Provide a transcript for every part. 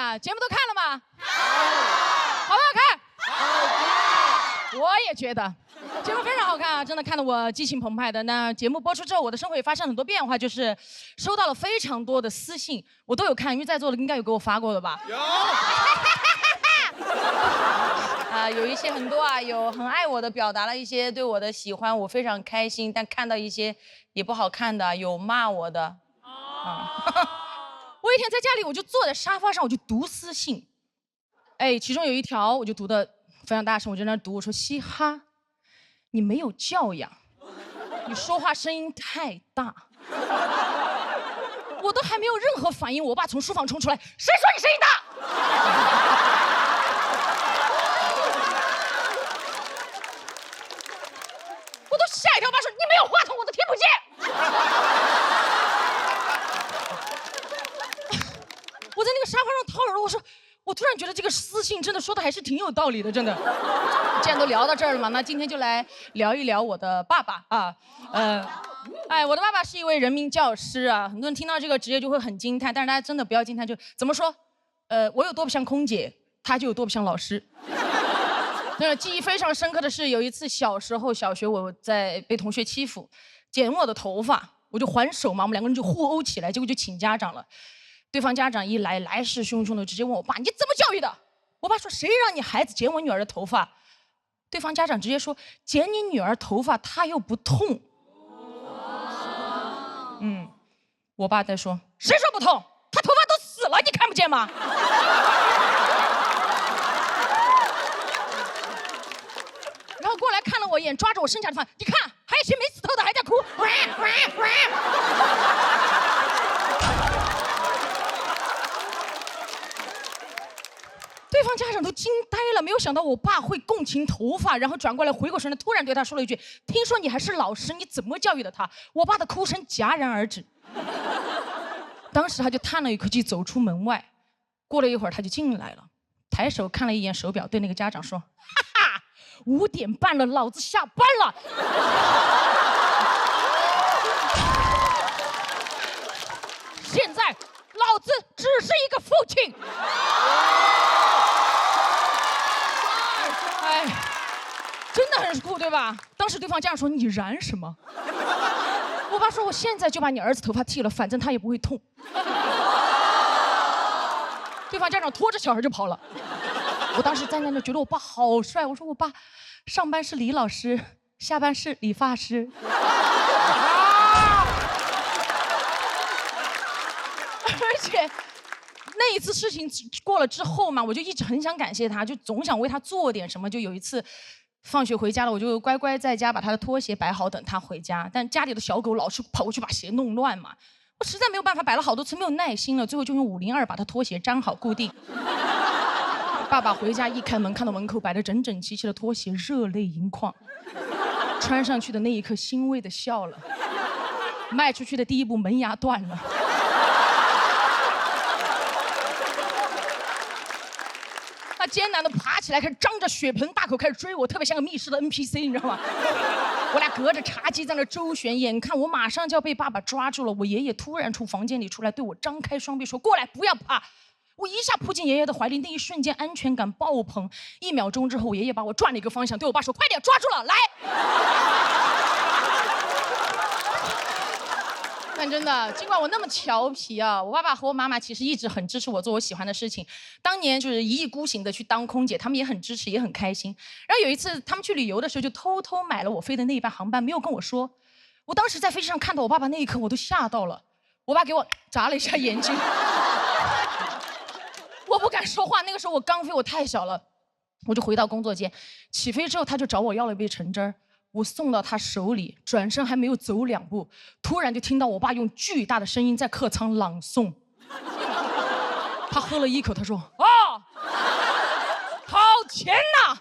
啊？节目都看了吗？好不好看？我也觉得节目非常好看啊，真的看得我激情澎湃的。那节目播出之后，我的生活也发生很多变化，就是收到了非常多的私信，我都有看，因为在座的应该有给我发过的吧？有。有一些很多啊，有很爱我的，表达了一些对我的喜欢，我非常开心。但看到一些也不好看的，有骂我的。我一天在家里，我就坐在沙发上，我就读私信。哎，其中有一条我就读得非常大声，我就在那读，我说：嘻哈，你没有教养，你说话声音太大。我都还没有任何反应，我爸从书房冲出来，谁说你声音大？我都吓一跳，爸说你没有话筒，我都听不见。我在那个沙发上掏耳朵，我突然觉得这个私信真的说的还是挺有道理的，真的。既然都聊到这儿了嘛，那今天就来聊一聊我的爸爸啊，我的爸爸是一位人民教师啊，很多人听到这个职业就会很惊叹，但是大家真的不要惊叹，就怎么说？我有多不像空姐，他就有多不像老师。真的，记忆非常深刻的是，有一次小时候小学我在被同学欺负，剪我的头发，我就还手嘛，我们两个人就互殴起来，结果就请家长了。对方家长一来，来势汹汹的直接问我爸：“你怎么教育的？”我爸说：“谁让你孩子剪我女儿的头发？”对方家长直接说：“剪你女儿头发，她又不痛。”我爸在说：“谁说不痛？她头发都死了，你看不见吗？”然后过来看了我一眼，抓着我剩下的发，你看，还有谁没死透的还在哭？对方家长都惊呆了，没有想到我爸会共情头发，然后转过来回过神来，突然对他说了一句：“听说你还是老师，你怎么教育的他？”我爸的哭声戛然而止。当时他就叹了一口气，走出门外。过了一会儿，他就进来了，抬手看了一眼手表，对那个家长说：“哈哈，5点半了，老子下班了。”现在，老子只是一个父亲。哎，真的很酷，对吧？当时对方家长说：“你燃什么？”我爸说：“我现在就把你儿子头发剃了，反正他也不会痛。”对方家长拖着小孩就跑了。我当时站在那觉得我爸好帅，我说我爸上班是李老师，下班是理发师。而且那一次事情过了之后嘛，我就一直很想感谢他，就总想为他做点什么。就有一次放学回家了，我就乖乖在家把他的拖鞋摆好等他回家，但家里的小狗老是跑过去把鞋弄乱嘛，我实在没有办法，摆了好多次没有耐心了，最后就用502把他拖鞋粘好固定。爸爸回家一开门，看到门口摆着整整齐齐的拖鞋，热泪盈眶。穿上去的那一刻，欣慰的笑了。迈出去的第一步，门牙断了。他艰难的爬起来，开始张着血盆大口开始追我，特别像个密室的 NPC， 你知道吗？我俩隔着茶几在那周旋，眼看我马上就要被爸爸抓住了。我爷爷突然从房间里出来，对我张开双臂说：“过来，不要怕。”我一下扑进爷爷的怀里，那一瞬间安全感爆棚。1秒钟之后，我爷爷把我转了一个方向，对我爸说：“快点，抓住了，来！”但真的，尽管我那么调皮啊，我爸爸和我妈妈其实一直很支持我做我喜欢的事情。当年就是一意孤行的去当空姐，他们也很支持，也很开心。然后有一次他们去旅游的时候，就偷偷买了我飞的那一班航班，没有跟我说。我当时在飞机上看到我爸爸那一刻，我都吓到了。我爸给我眨了一下眼睛。我不敢说话，那个时候我刚飞，我太小了，我就回到工作间。起飞之后，他就找我要了一杯橙汁儿，我送到他手里，转身还没有走2步，突然就听到我爸用巨大的声音在客舱朗诵。他喝了一口，他说：“啊，好甜呐！”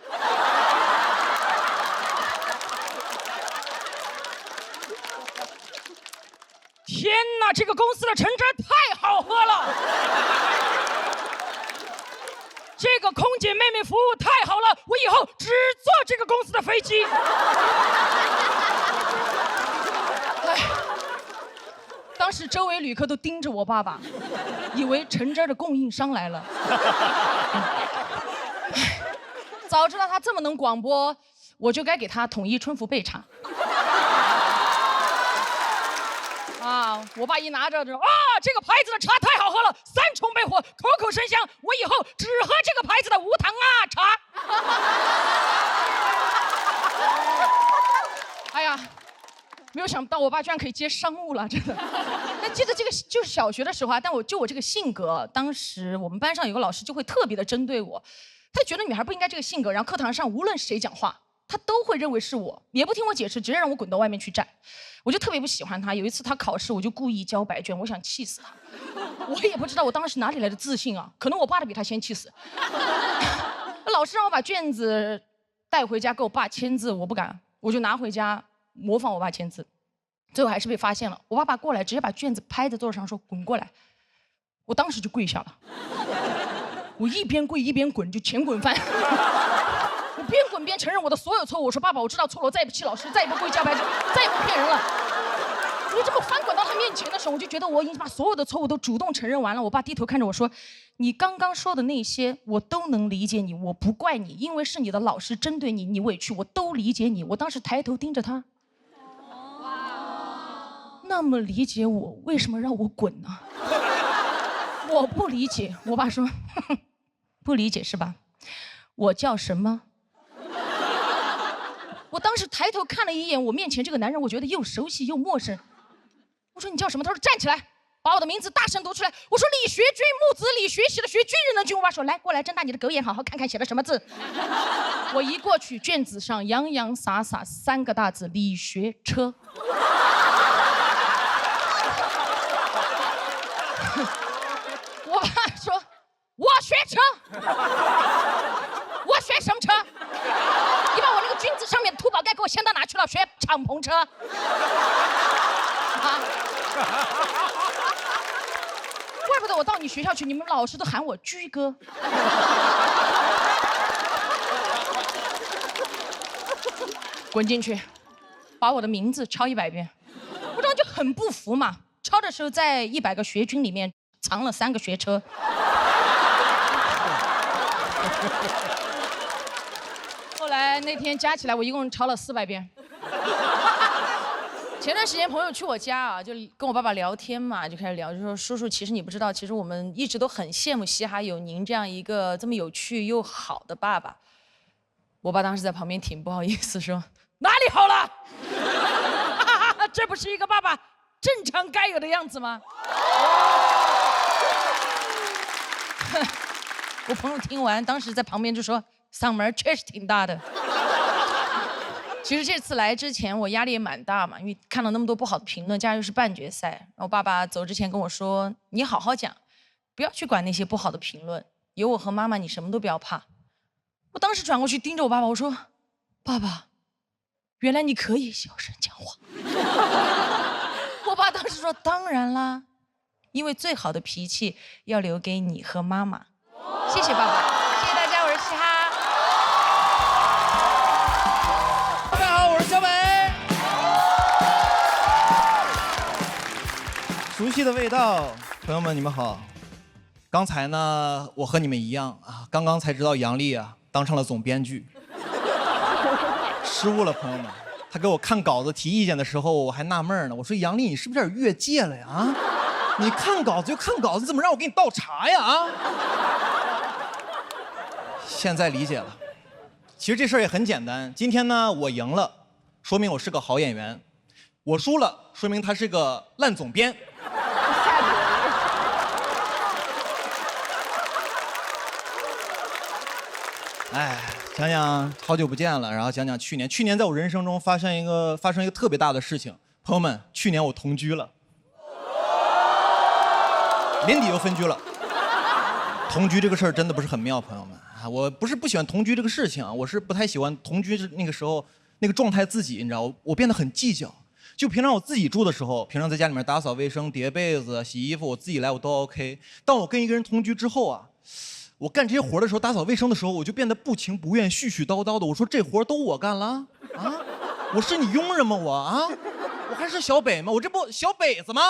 天哪，这个公司的橙汁太好喝了！这个空姐妹妹服务太好了，我以后只坐这个公司的飞机。当时周围旅客都盯着我爸爸，以为橙汁的供应商来了。早知道他这么能广播，我就该给他统一春福焙茶。啊！我爸一拿着就这个牌子的茶太好喝了，3重焙火，口口生香，我以后只喝这个牌子的无糖茶。哎呀，没有想到我爸居然可以接商务了，真的。但记得这个就是小学的时候啊，但我这个性格，当时我们班上有个老师就会特别的针对我，他觉得女孩不应该这个性格，然后课堂上无论谁讲话，他都会认为是我，也不听我解释，直接让我滚到外面去站。我就特别不喜欢他。有一次他考试，我就故意交白卷，我想气死他。我也不知道我当时哪里来的自信啊，可能我爸的比他先气死。老师让我把卷子带回家给我爸签字，我不敢，我就拿回家模仿我爸签字，最后还是被发现了。我爸爸过来直接把卷子拍在桌上说滚过来，我当时就跪下了。我一边跪一边滚，就前滚翻。我边滚边承认我的所有错误，我说爸爸，我知道错了，我再也不气老师，再也不跪交白纸，再也不骗人了。我就这么翻滚到他面前的时候，我就觉得我已经把所有的错误都主动承认完了。我爸低头看着我说：“你刚刚说的那些我都能理解你，我不怪你，因为是你的老师针对你，你委屈，我都理解你。”我当时抬头盯着他，那么理解我，为什么让我滚呢？我不理解。我爸说：“呵呵，不理解是吧？我叫什么？”我当时抬头看了一眼我面前这个男人，我觉得又熟悉又陌生。我说你叫什么？他说站起来，把我的名字大声读出来。我说李学军，木子李，学习的学，军人的军。我爸说来，过来，睁大你的狗眼，好好看看写的什么字。我一过去，卷子上洋洋洒洒3个大字：李学车。我爸说，我学车，我学什么车？你把我那个军字上面的兔宝盖给我掀到哪去了？学敞篷车。啊！怪不得我到你学校去，你们老师都喊我居哥。滚进去，把我的名字抄100遍。我当时就很不服嘛，抄的时候在100个学军里面藏了3个学车。后来那天加起来，我一共抄了400遍。前段时间朋友去我家啊，就跟我爸爸聊天嘛，就开始聊，就说叔叔，其实你不知道，其实我们一直都很羡慕嘻哈有您这样一个这么有趣又好的爸爸。我爸当时在旁边挺不好意思说，哪里好了？这不是一个爸爸正常该有的样子吗？我朋友听完，当时在旁边就说，嗓门确实挺大的。其实这次来之前，我压力也蛮大嘛，因为看了那么多不好的评论，加上又是半决赛。然后爸爸走之前跟我说：“你好好讲，不要去管那些不好的评论，有我和妈妈，你什么都不要怕。”我当时转过去盯着我爸爸，我说：“爸爸，原来你可以小声讲话。”我爸当时说：“当然啦，因为最好的脾气要留给你和妈妈。”谢谢爸爸，谢谢大家，我是嘻哈。熟悉的味道，朋友们，你们好。刚才呢，我和你们一样啊，刚刚才知道杨笠啊当上了总编剧，失误了，朋友们。他给我看稿子提意见的时候，我还纳闷呢，我说杨笠，你是不是有点越界了呀？啊，你看稿子就看稿子，怎么让我给你倒茶呀？啊！现在理解了。其实这事儿也很简单，今天呢我赢了，说明我是个好演员；我输了，说明他是个烂总编。哎，讲讲好久不见了，然后讲讲去年在我人生中发生一个特别大的事情。朋友们，去年我同居了，年底又分居了。同居这个事儿真的不是很妙，朋友们啊，我不是不喜欢同居这个事情啊，我是不太喜欢同居那个时候那个状态自己，你知道，我变得很计较。就平常我自己住的时候，平常在家里面打扫卫生、叠被子、洗衣服，我自己来我都 OK。当我跟一个人同居之后啊，我干这些活的时候，打扫卫生的时候，我就变得不情不愿、絮絮叨叨的。我说这活都我干了啊，我是你佣人吗？我啊，我还是小北吗？我这不小北子吗？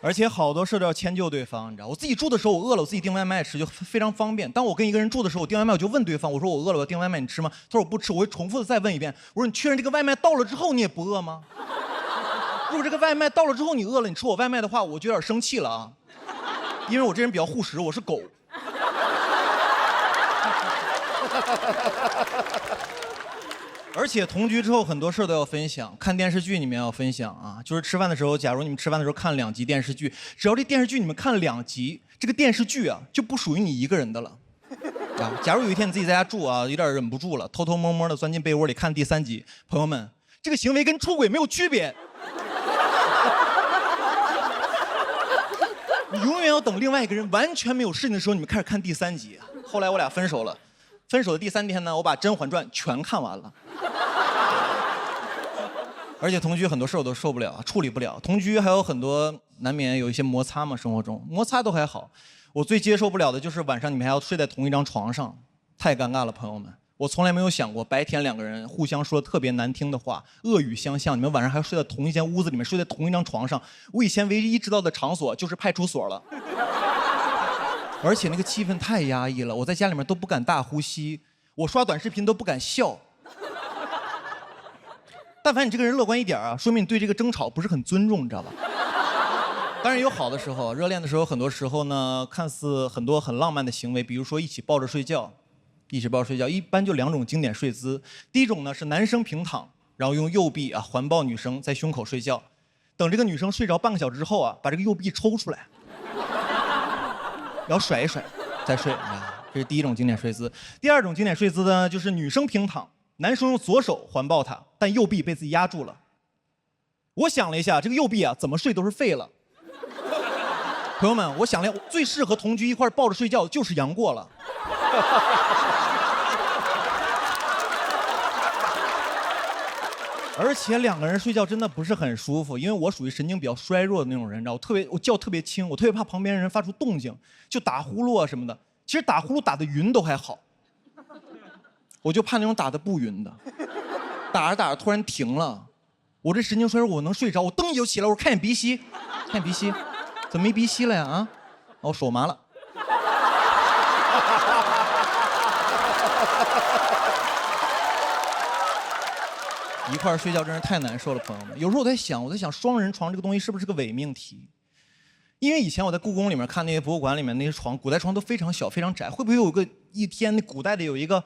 而且好多事都要迁就对方，你知道，我自己住的时候我饿了，我自己订外卖吃就非常方便。当我跟一个人住的时候，我订外卖我就问对方，我说我饿了，我订外卖你吃吗？他说我不吃，我会重复的再问一遍，我说你确认这个外卖到了之后你也不饿吗？如果这个外卖到了之后你饿了，你吃我外卖的话，我就有点生气了啊，因为我这人比较护食，我是狗。而且同居之后很多事都要分享，看电视剧你们要分享啊，就是吃饭的时候，假如你们吃饭的时候看2集电视剧，只要这电视剧你们看了2集，这个电视剧啊就不属于你一个人的了。啊，假如有一天你自己在家住啊，有点忍不住了，偷偷摸摸的钻进被窝里看第3集，朋友们，这个行为跟出轨没有区别。你永远要等另外一个人完全没有事情的时候，你们开始看第3集。后来我俩分手了，分手的第3天呢，我把《甄嬛传》全看完了。而且同居很多事我都受不了，处理不了。同居还有很多难免有一些摩擦嘛，生活中摩擦都还好，我最接受不了的就是晚上你们还要睡在同一张床上，太尴尬了，朋友们。我从来没有想过白天2个人互相说特别难听的话，恶语相向，你们晚上还要睡在同一间屋子里面，睡在同一张床上。我以前唯一知道的场所就是派出所了。而且那个气氛太压抑了，我在家里面都不敢大呼吸，我刷短视频都不敢笑。但凡你这个人乐观一点啊，说明你对这个争吵不是很尊重，你知道吧？当然有好的时候，热恋的时候，很多时候呢，看似很多很浪漫的行为，比如说一起抱着睡觉，一起抱着睡觉，一般就2种经典睡姿。第一种呢是男生平躺，然后用右臂啊环抱女生在胸口睡觉，等这个女生睡着半个小时之后啊，把这个右臂抽出来，然后甩一甩，再睡啊。这是第一种经典睡姿。第2种经典睡姿呢，就是女生平躺，男生用左手环抱她，但右臂被自己压住了。我想了一下，这个右臂啊怎么睡都是废了。朋友们，我想了，最适合同居一块抱着睡觉就是杨过了。而且2个人睡觉真的不是很舒服，因为我属于神经比较衰弱的那种人，你知道，我觉特别轻，我特别怕旁边人发出动静，就打呼噜啊什么的。其实打呼噜打得匀都还好，我就怕那种打得不匀的，打着打着突然停了，我这神经衰弱，我能睡着，我噔一就起来，我说看你鼻息，看你鼻息，怎么没鼻息了呀？啊，我手麻了。一块儿睡觉真是太难受了，朋友们。有时候我在想双人床这个东西是不是个伪命题？因为以前我在故宫里面看那些博物馆里面那些床，古代床都非常小非常窄，会不会有一天那古代的有一个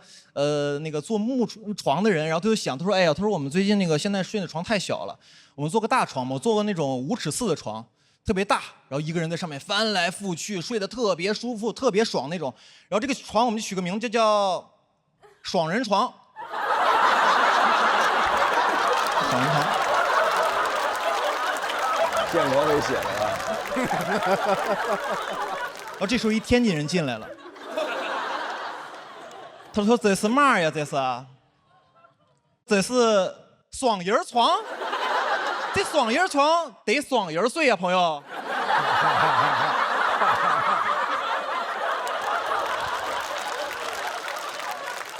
那个做木床的人，然后他就想，他说哎呀，他说我们最近那个现在睡的床太小了，我们做个大床嘛，我做个那种5尺4的床，特别大，然后一个人在上面翻来覆去，睡得特别舒服特别爽那种。然后这个床我们就取个名字叫爽人床。爽人床。建国给写的呀。然后这时候一天津人进来了，他说这是嘛呀？这是双人床，这双人床得双人睡呀，朋友。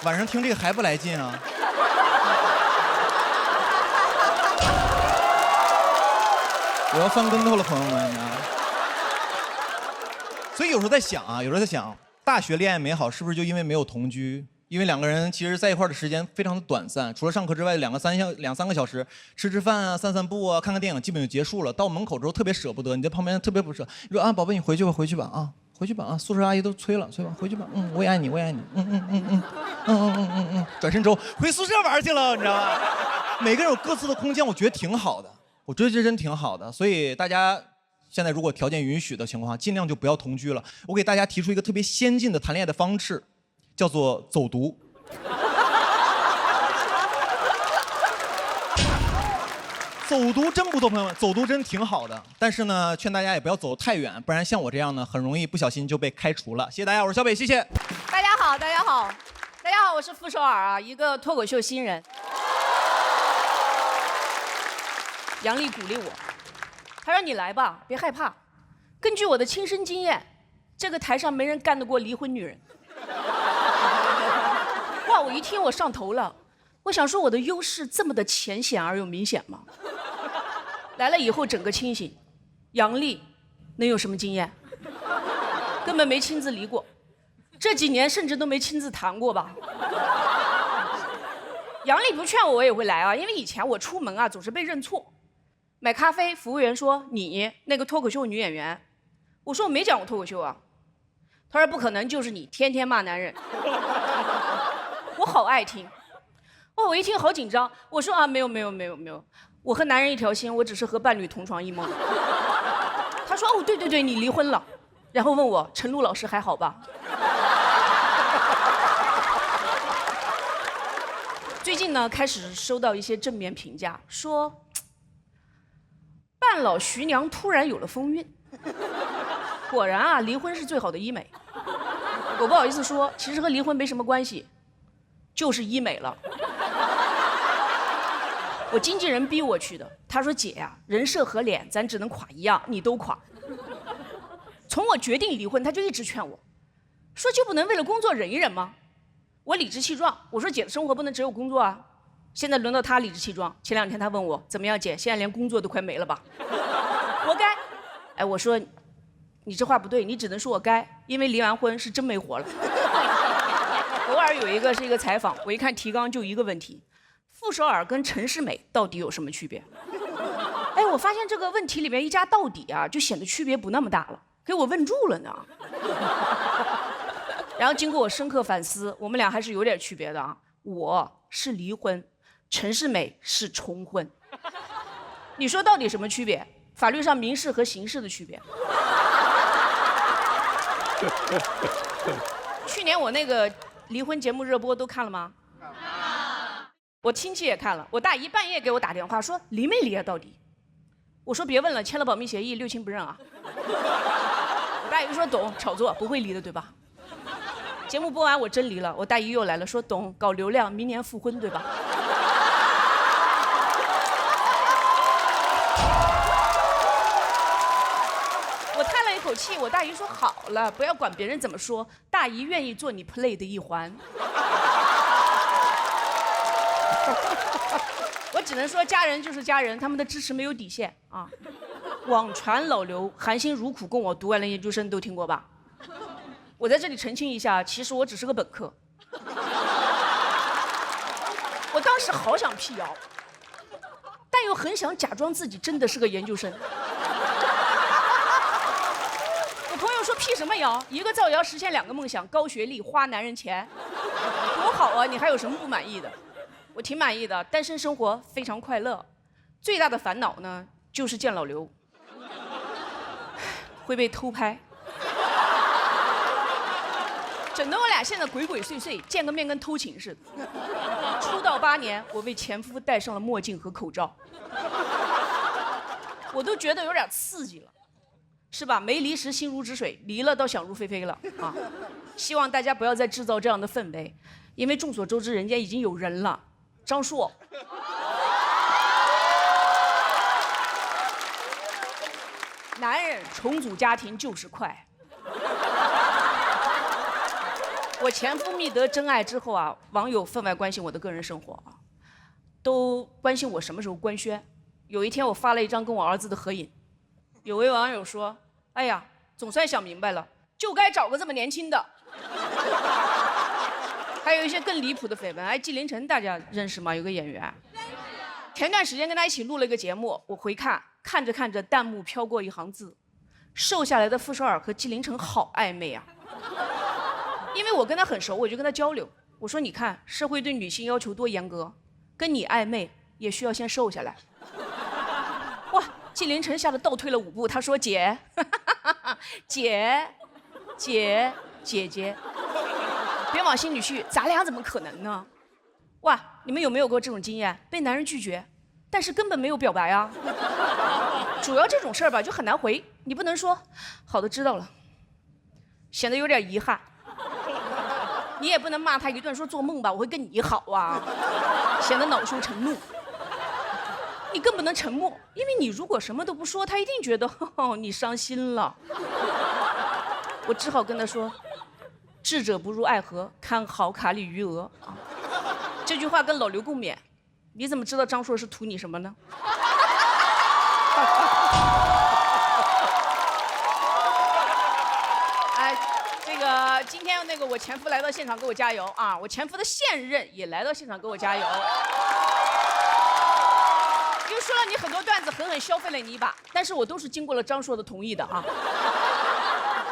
晚上听这个还不来劲啊？我要翻跟头了，朋友们啊！所以有时候在想，大学恋爱美好是不是就因为没有同居？因为2个人其实在一块的时间非常的短暂，除了上课之外2、3个小时，吃饭啊、散步啊、看看电影，基本就结束了。到门口之后特别舍不得，你在旁边特别不舍。你说啊，宝贝，你回去吧啊，回去吧啊，宿舍阿姨都催了，回去吧，我也爱你，转身之后回宿舍玩去了，你知道吗？每个人有各自的空间，我觉得挺好的。我觉得这真挺好的，所以大家现在如果条件允许的情况下，尽量就不要同居了。我给大家提出一个特别先进的谈恋爱的方式，叫做走读。走读真不错，朋友们，走读真挺好的。但是呢，劝大家也不要走太远，不然像我这样呢，很容易不小心就被开除了。谢谢大家，我是小北，谢谢。大家好，我是傅首尔啊，一个脱口秀新人。杨丽鼓励我，他说你来吧，别害怕。根据我的亲身经验，这个台上没人干得过离婚女人。哇，我一听我上头了，我想说我的优势这么的浅显而又明显吗？来了以后整个清醒，杨丽能有什么经验？根本没亲自离过，这几年甚至都没亲自谈过吧。杨丽不劝我，我也会来啊，因为以前我出门啊总是被认错。买咖啡，服务员说你那个脱口秀女演员，我说我没讲过脱口秀啊。他说不可能，就是你天天骂男人。我好爱听，哇！我一听好紧张，我说啊没有，我和男人一条心，我只是和伴侣同床异梦。他说哦对，你离婚了，然后问我陈露老师还好吧？最近呢，开始收到一些正面评价，说半老徐娘突然有了风韵。果然啊，离婚是最好的医美。我不好意思说，其实和离婚没什么关系，就是医美了。我经纪人逼我去的，他说姐呀，人设和脸咱只能垮一样，你都垮。从我决定离婚，他就一直劝我，说就不能为了工作忍一忍吗？我理直气壮，我说姐的生活不能只有工作啊。现在轮到他理直气壮。前2天他问我怎么样，姐，现在连工作都快没了吧？活该。哎，我说你这话不对，你只能说我该，因为离完婚是真没活了。偶尔有一个是一个采访，我一看提纲就一个问题：傅首尔跟陈世美到底有什么区别？哎，我发现这个问题里面一加到底啊，就显得区别不那么大了，给我问住了呢。然后经过我深刻反思，我们俩还是有点区别的啊。我是离婚，陈世美是重婚。你说到底什么区别？法律上民事和刑事的区别。去年我那个离婚节目热播都看了吗？我亲戚也看了，我大姨半夜给我打电话说离没离啊到底？我说别问了，签了保密协议，六亲不认啊。我大姨说懂，炒作不会离的对吧？节目播完我真离了，我大姨又来了，说懂，搞流量，明年复婚对吧？我叹了一口气，我大姨说好了，不要管别人怎么说，大姨愿意做你 play 的一环。我只能说家人就是家人，他们的支持没有底线啊。网传老刘含辛茹苦供我读完了研究生，都听过吧？我在这里澄清一下，其实我只是个本科。我当时好想辟谣，但又很想假装自己真的是个研究生。我朋友说辟什么谣？一个造谣实现2个梦想，高学历花男人钱，多好啊！你还有什么不满意的？我挺满意的，单身生活非常快乐。最大的烦恼呢，就是见老刘会被偷拍。整得我俩现在鬼鬼祟祟，见个面跟偷情似的。出道8年，我为前夫戴上了墨镜和口罩，我都觉得有点刺激了，是吧？没离时心如止水，离了倒想入非非了啊！希望大家不要再制造这样的氛围，因为众所周知，人家已经有人了，张硕。男人重组家庭就是快。我前夫觅得真爱之后啊，网友分外关心我的个人生活啊，都关心我什么时候官宣。有一天我发了一张跟我儿子的合影，有位网友说：“哎呀，总算想明白了，就该找个这么年轻的。”还有一些更离谱的绯闻，哎，纪凌尘大家认识吗？有个演员，前段时间跟他一起录了一个节目，我回看，看着看着，弹幕飘过一行字：“瘦下来的傅首尔和纪凌尘好暧昧啊。”因为我跟他很熟，我就跟他交流，我说：“你看，社会对女性要求多严格，跟你暧昧也需要先瘦下来。”哇，纪凌尘吓得倒退了5步，他说：“姐，姐，别往心里去，咱俩怎么可能呢？”哇，你们有没有过这种经验？被男人拒绝，但是根本没有表白啊。主要这种事儿吧，就很难回，你不能说好的知道了，显得有点遗憾。你也不能骂他一顿，说做梦吧，我会跟你好啊，显得恼羞成怒。你更不能沉默，因为你如果什么都不说，他一定觉得你伤心了。我只好跟他说：“智者不入爱河，看好卡里余额啊。”这句话跟老刘共勉。你怎么知道张硕是图你什么呢？哎，这个今天那个我前夫来到现场给我加油啊，我前夫的现任也来到现场给我加油。因为说了你很多段子，狠狠消费了你一把，但是我都是经过了张硕的同意的啊。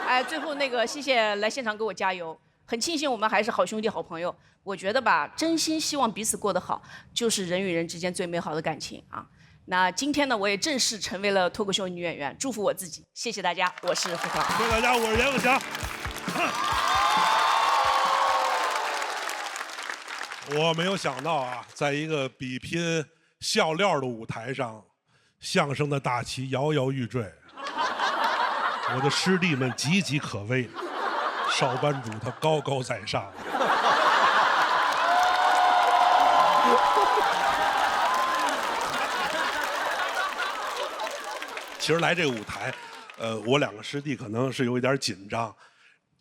哎，最后那个谢谢来现场给我加油，很庆幸我们还是好兄弟好朋友。我觉得吧，真心希望彼此过得好，就是人与人之间最美好的感情啊。那今天呢，我也正式成为了脱口秀女演员，祝福我自己。谢谢大家，我是付涛。谢谢大家，我是阎鹤祥。我没有想到啊，在一个比拼笑料的舞台上，相声的大旗摇摇欲坠。我的师弟们岌岌可危，少班主他高高在上。其实来这个舞台，我两个师弟可能是有一点紧张，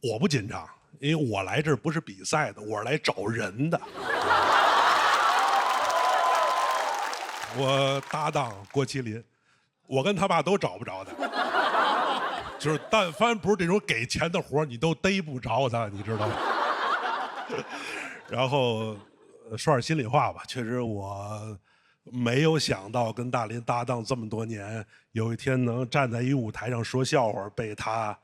我不紧张，因为我来这儿不是比赛的，我是来找人的。我搭档郭麒麟，我跟他爸都找不着他，就是但凡不是这种给钱的活，你都逮不着他，你知道吗？然后说点心里话吧，确实我没有想到跟大林搭档这么多年，有一天能站在一舞台上说笑话被他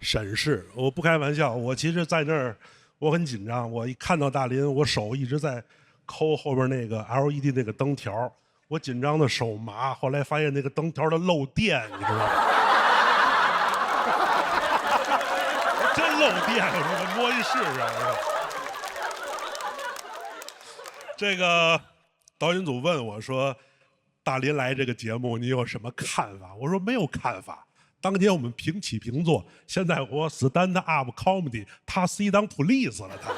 审视。我不开玩笑，我其实在那儿我很紧张，我一看到大林，我手一直在抠后边那个 LED 那个灯条，我紧张的手麻，后来发现那个灯条的漏电，你知道吗？真漏电，我说我摸一试试。这个导演组问我说：“大林来这个节目，你有什么看法？”我说没有看法。当年我们平起平坐，现在我 stand up comedy， 他 sit down police 了他。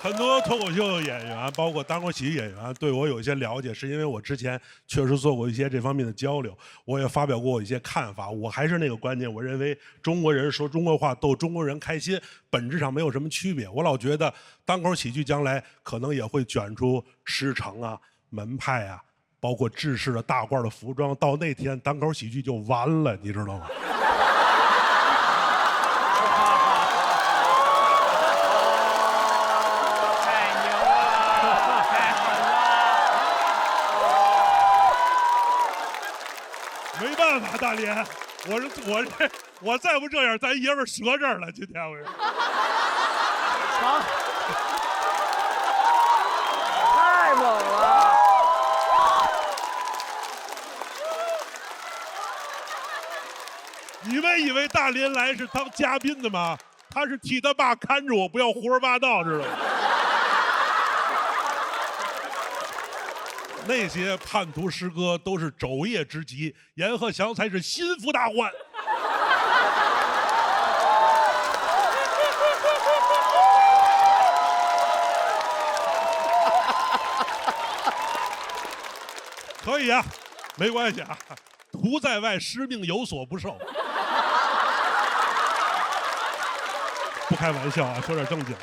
很多脱口秀演员，包括单口喜剧演员，对我有一些了解，是因为我之前确实做过一些这方面的交流，我也发表过我一些看法。我还是那个观念，我认为中国人说中国话逗中国人开心，本质上没有什么区别。我老觉得单口喜剧将来可能也会卷出师承啊、门派啊，包括制式的大褂的服装，到那天单口喜剧就完了，你知道吗？没办法，大连，我再不这样，咱爷们儿折这儿了。今天我是。好，太猛了！你们以为大连来是当嘉宾的吗？他是替他爸看着我，不要胡说八道，知道吗？那些叛徒师哥都是昼夜之极，阎鹤祥才是心腹大患。可以啊，没关系啊，徒在外，师命有所不受。不开玩笑啊，说点正经的。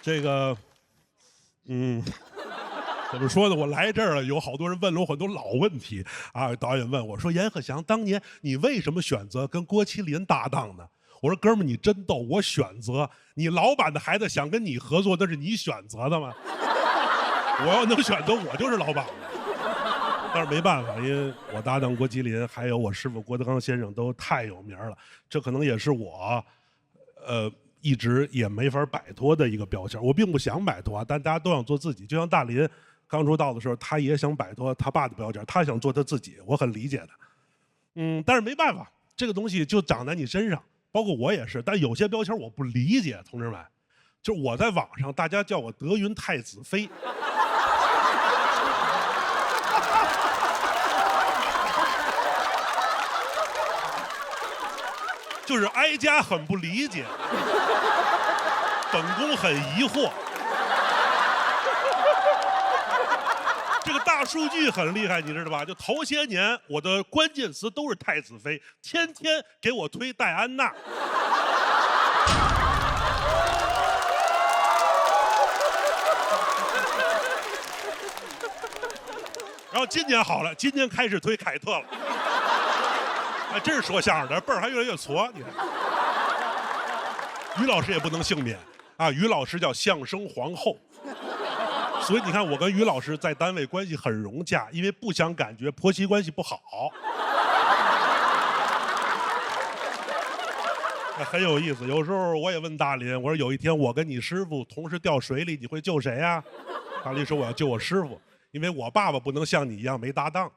这个，怎么说呢？我来这儿了，有好多人问了我很多老问题啊。导演问我说：“阎鹤祥，当年你为什么选择跟郭麒麟搭档呢？”我说：“哥们儿，你真逗，我选择，你老板的孩子想跟你合作，那是你选择的吗？我要能选择，我就是老板了。但是没办法，因为我搭档郭麒麟，还有我师傅郭德纲先生都太有名了，这可能也是我，一直也没法摆脱的一个标签。我并不想摆脱啊，但大家都想做自己。就像大林刚出道的时候，他也想摆脱他爸的标签，他想做他自己，我很理解的。但是没办法，这个东西就长在你身上，包括我也是。但有些标签我不理解，同志们，就是我在网上大家叫我德云太子妃。就是哀家很不理解，本宫很疑惑。这个大数据很厉害，你知道吧？就头些年我的关键词都是太子妃，天天给我推戴安娜。然后今年好了，今年开始推凯特了。哎，真是说相声的辈儿还越来越矬，你看。于老师也不能幸免啊，于老师叫相声皇后。所以你看，我跟于老师在单位关系很融洽，因为不想感觉婆媳关系不好。很有意思。有时候我也问大林，我说有一天我跟你师傅同时掉水里，你会救谁呀？大林说我要救我师傅，因为我爸爸不能像你一样没搭档。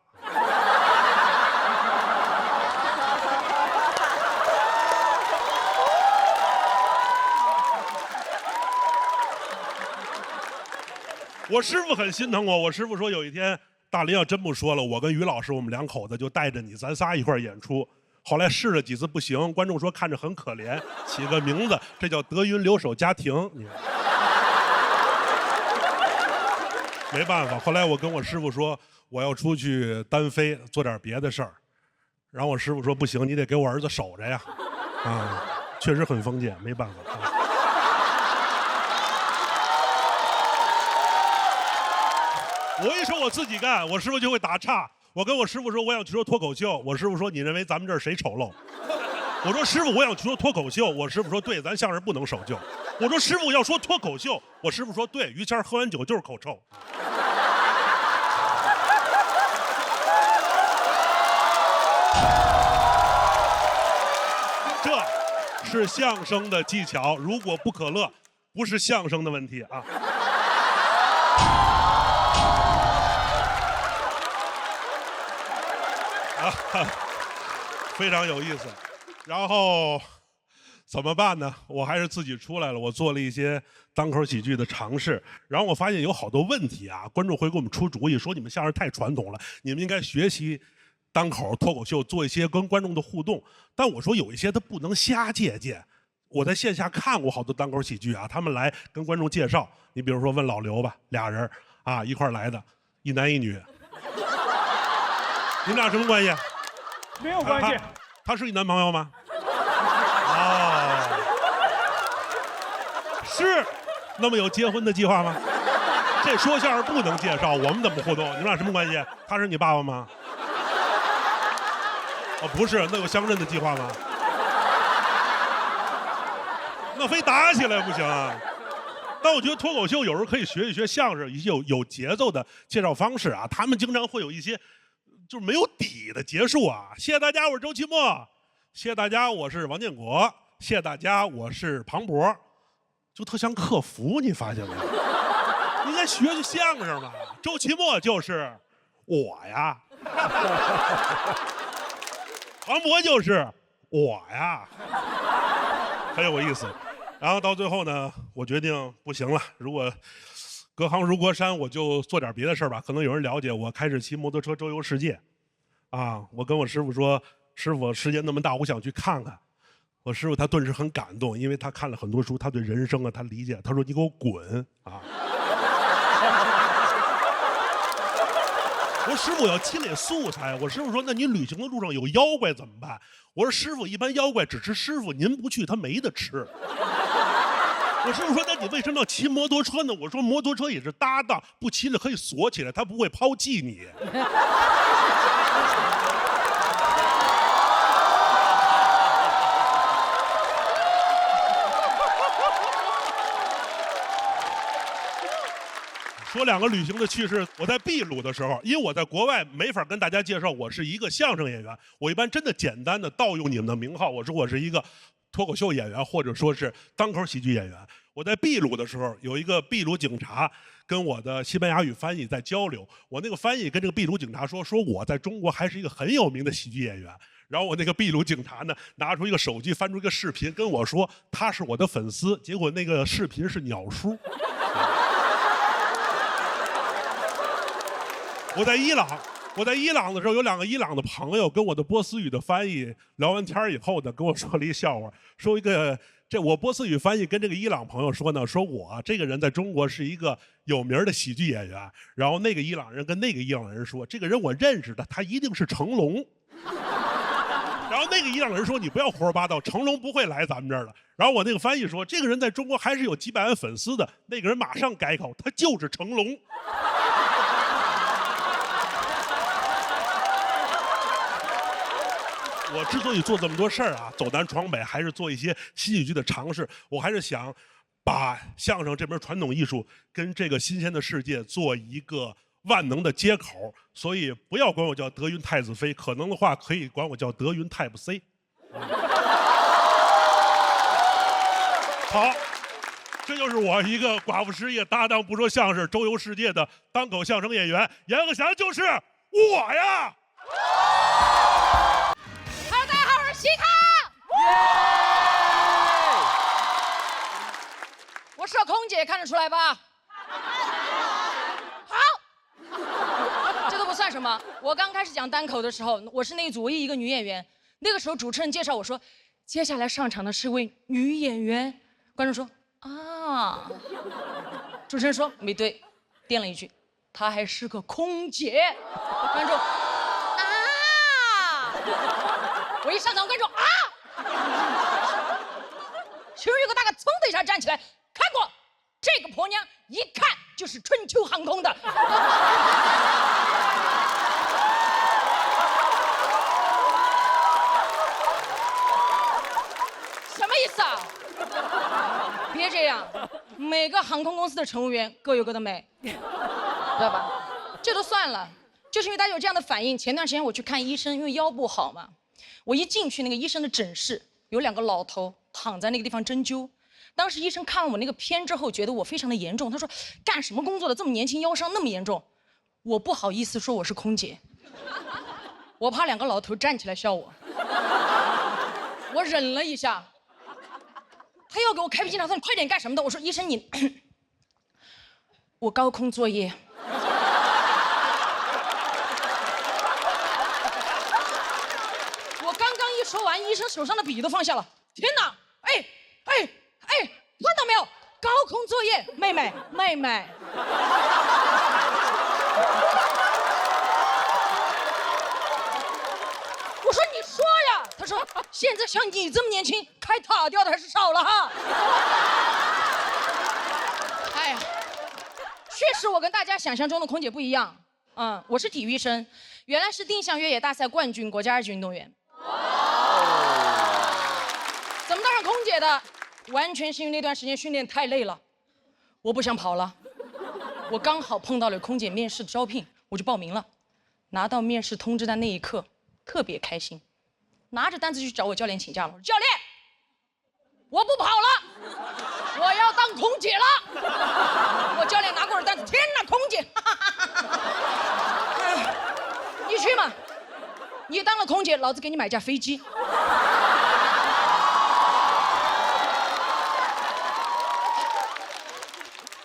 我师傅很心疼我，我师傅说有一天大林要真不说了，我跟于老师我们两口子就带着你，咱仨一块儿演出。后来试了几次不行，观众说看着很可怜，起个名字，这叫德云留守家庭。没办法，后来我跟我师傅说我要出去单飞，做点别的事儿。然后我师傅说不行，你得给我儿子守着呀。啊，确实很封建，没办法。我一说我自己干，我师傅就会打岔。我跟我师傅说我想去说脱口秀，我师傅说你认为咱们这儿谁丑陋？我说师傅我想去说脱口秀，我师傅说对，咱相声不能守旧。我说师傅要说脱口秀，我师傅说对，于谦喝完酒就是口臭。这是相声的技巧，如果不可乐，不是相声的问题啊。非常有意思。然后怎么办呢？我还是自己出来了，我做了一些单口喜剧的尝试。然后我发现有好多问题啊，观众会给我们出主意，说你们相声太传统了，你们应该学习单口脱口秀，做一些跟观众的互动。但我说有一些他不能瞎借鉴。我在线下看过好多单口喜剧啊，他们来跟观众介绍，你比如说问老刘吧，俩人啊一块儿来的，一男一女。你们俩什么关系？没有关系。他是你男朋友吗？哦，是。那么有结婚的计划吗？这说相声不能介绍，我们怎么互动？你们俩什么关系？他是你爸爸吗？哦，不是。那有相认的计划吗？那非打起来不行啊。但我觉得脱口秀有时候可以学一学相声，一些有节奏的介绍方式啊。他们经常会有一些就是没有底的结束啊！谢谢大家，我是周奇墨。谢谢大家，我是王建国。谢谢大家，我是庞博。就特像客服，你发现没有？应该学学相声嘛。周奇墨就是我呀，庞博就是我呀，很有意思。然后到最后呢，我决定不行了，如果隔行如隔山，我就做点别的事儿吧。可能有人了解我，开始骑摩托车周游世界。啊，我跟我师傅说，师傅世界那么大，我想去看看。我师傅他顿时很感动，因为他看了很多书，他对人生啊，他理解。他说：“你给我滚啊！”我说：“师傅，我要积累素材。”我师傅说：“那你旅行的路上有妖怪怎么办？”我说：“师傅，一般妖怪只吃师傅，您不去他没得吃。”我师傅说：“那你为什么要骑摩托车呢？”我说：“摩托车也是搭档，不骑了可以锁起来，他不会抛弃你。”说两个旅行的趣事。我在秘鲁的时候，因为我在国外没法跟大家介绍我是一个相声演员，我一般真的简单的盗用你们的名号，我说我是一个脱口秀演员，或者说是单口喜剧演员。我在秘鲁的时候，有一个秘鲁警察跟我的西班牙语翻译在交流，我那个翻译跟这个秘鲁警察说我在中国还是一个很有名的喜剧演员。然后我那个秘鲁警察呢，拿出一个手机，翻出一个视频跟我说他是我的粉丝，结果那个视频是鸟叔。我在伊朗，我在伊朗的时候，有2个伊朗的朋友跟我的波斯语的翻译聊完天以后呢，跟我说了一笑话，说我波斯语翻译跟这个伊朗朋友说呢，说我这个人在中国是一个有名的喜剧演员，然后那个伊朗人跟那个伊朗人说，这个人我认识的，他一定是成龙。然后那个伊朗人说，你不要胡说八道，成龙不会来咱们这儿的。然后我那个翻译说，这个人在中国还是有几百万粉丝的。那个人马上改口，他就是成龙。我之所以做这么多事儿啊，走南闯北，还是做一些新喜剧的尝试，我还是想把相声这门传统艺术跟这个新鲜的世界做一个万能的接口，所以不要管我叫德云太子妃，可能的话可以管我叫德云 Type C。好，这就是我一个寡妇失业搭档不说相声周游世界的单口相声演员阎鹤祥，就是我呀。Hello， 大家好，我是西卡。我是空姐，看得出来吧？好，这都不算什么。我刚开始讲单口的时候，我是那一组唯一一个女演员。那个时候主持人介绍我说，接下来上场的是位女演员。观众说啊，主持人说没对，垫了一句，她还是个空姐。观众啊，我一上场，观众啊，其中有个大哥噌的一下站起来，看过这个婆娘，一看就是春秋航空的。什么意思啊？别这样，每个航空公司的乘务员各有各的美，知道吧？这都算了，就是因为大家有这样的反应。前段时间我去看医生，因为腰不好嘛，我一进去那个医生的诊室，有2个老头躺在那个地方针灸。当时医生看了我那个片之后，觉得我非常的严重，他说干什么工作的这么年轻，腰伤那么严重？我不好意思说我是空姐，我怕2个老头站起来笑我，我忍了一下。他要给我开脾气，他说你快点干什么的？我说医生你，我高空作业。我刚刚一说完，医生手上的笔都放下了。天哪！哎，看到没有？高空作业，妹妹。我说你说呀，他说现在像你这么年轻，开塔吊的还是少了哈。哎呀，确实我跟大家想象中的空姐不一样。我是体育生，原来是定向越野大赛冠军，国家2级运动员。怎么当上空姐的？完全是因为那段时间训练太累了，我不想跑了。我刚好碰到了空姐面试的招聘，我就报名了。拿到面试通知单那一刻，特别开心，拿着单子去找我教练请假了。我说教练，我不跑了，我要当空姐了。我教练拿过我的单子，天哪，空姐！你去嘛，你当了空姐，老子给你买架飞机。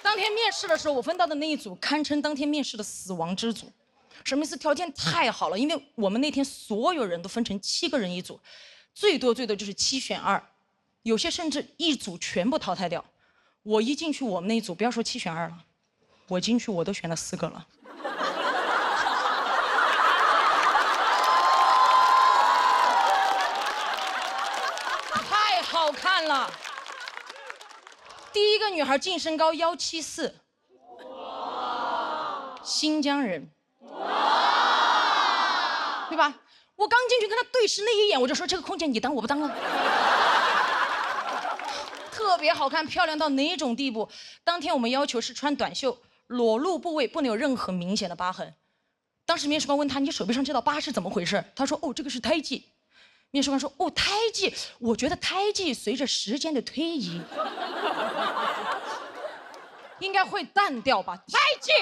当天面试的时候，我分到的那一组堪称当天面试的死亡之组。什么意思？条件太好了，因为我们那天所有人都分成7个人一组，最多就是7选2，有些甚至一组全部淘汰掉。我一进去我们那一组，不要说7选2了，我进去我都选了4个了。太好看了。第一个女孩净身高174，新疆人，对吧？我刚进去跟她对视那一眼，我就说这个空姐你当我不当了。特别好看，漂亮到哪种地步？当天我们要求是穿短袖，裸露部位不能有任何明显的疤痕。当时面试官问他：“你手臂上这道疤是怎么回事？”他说：“哦，这个是胎记。”面试官说：“哦，胎记，我觉得胎记随着时间的推移，应该会淡掉吧？胎记。”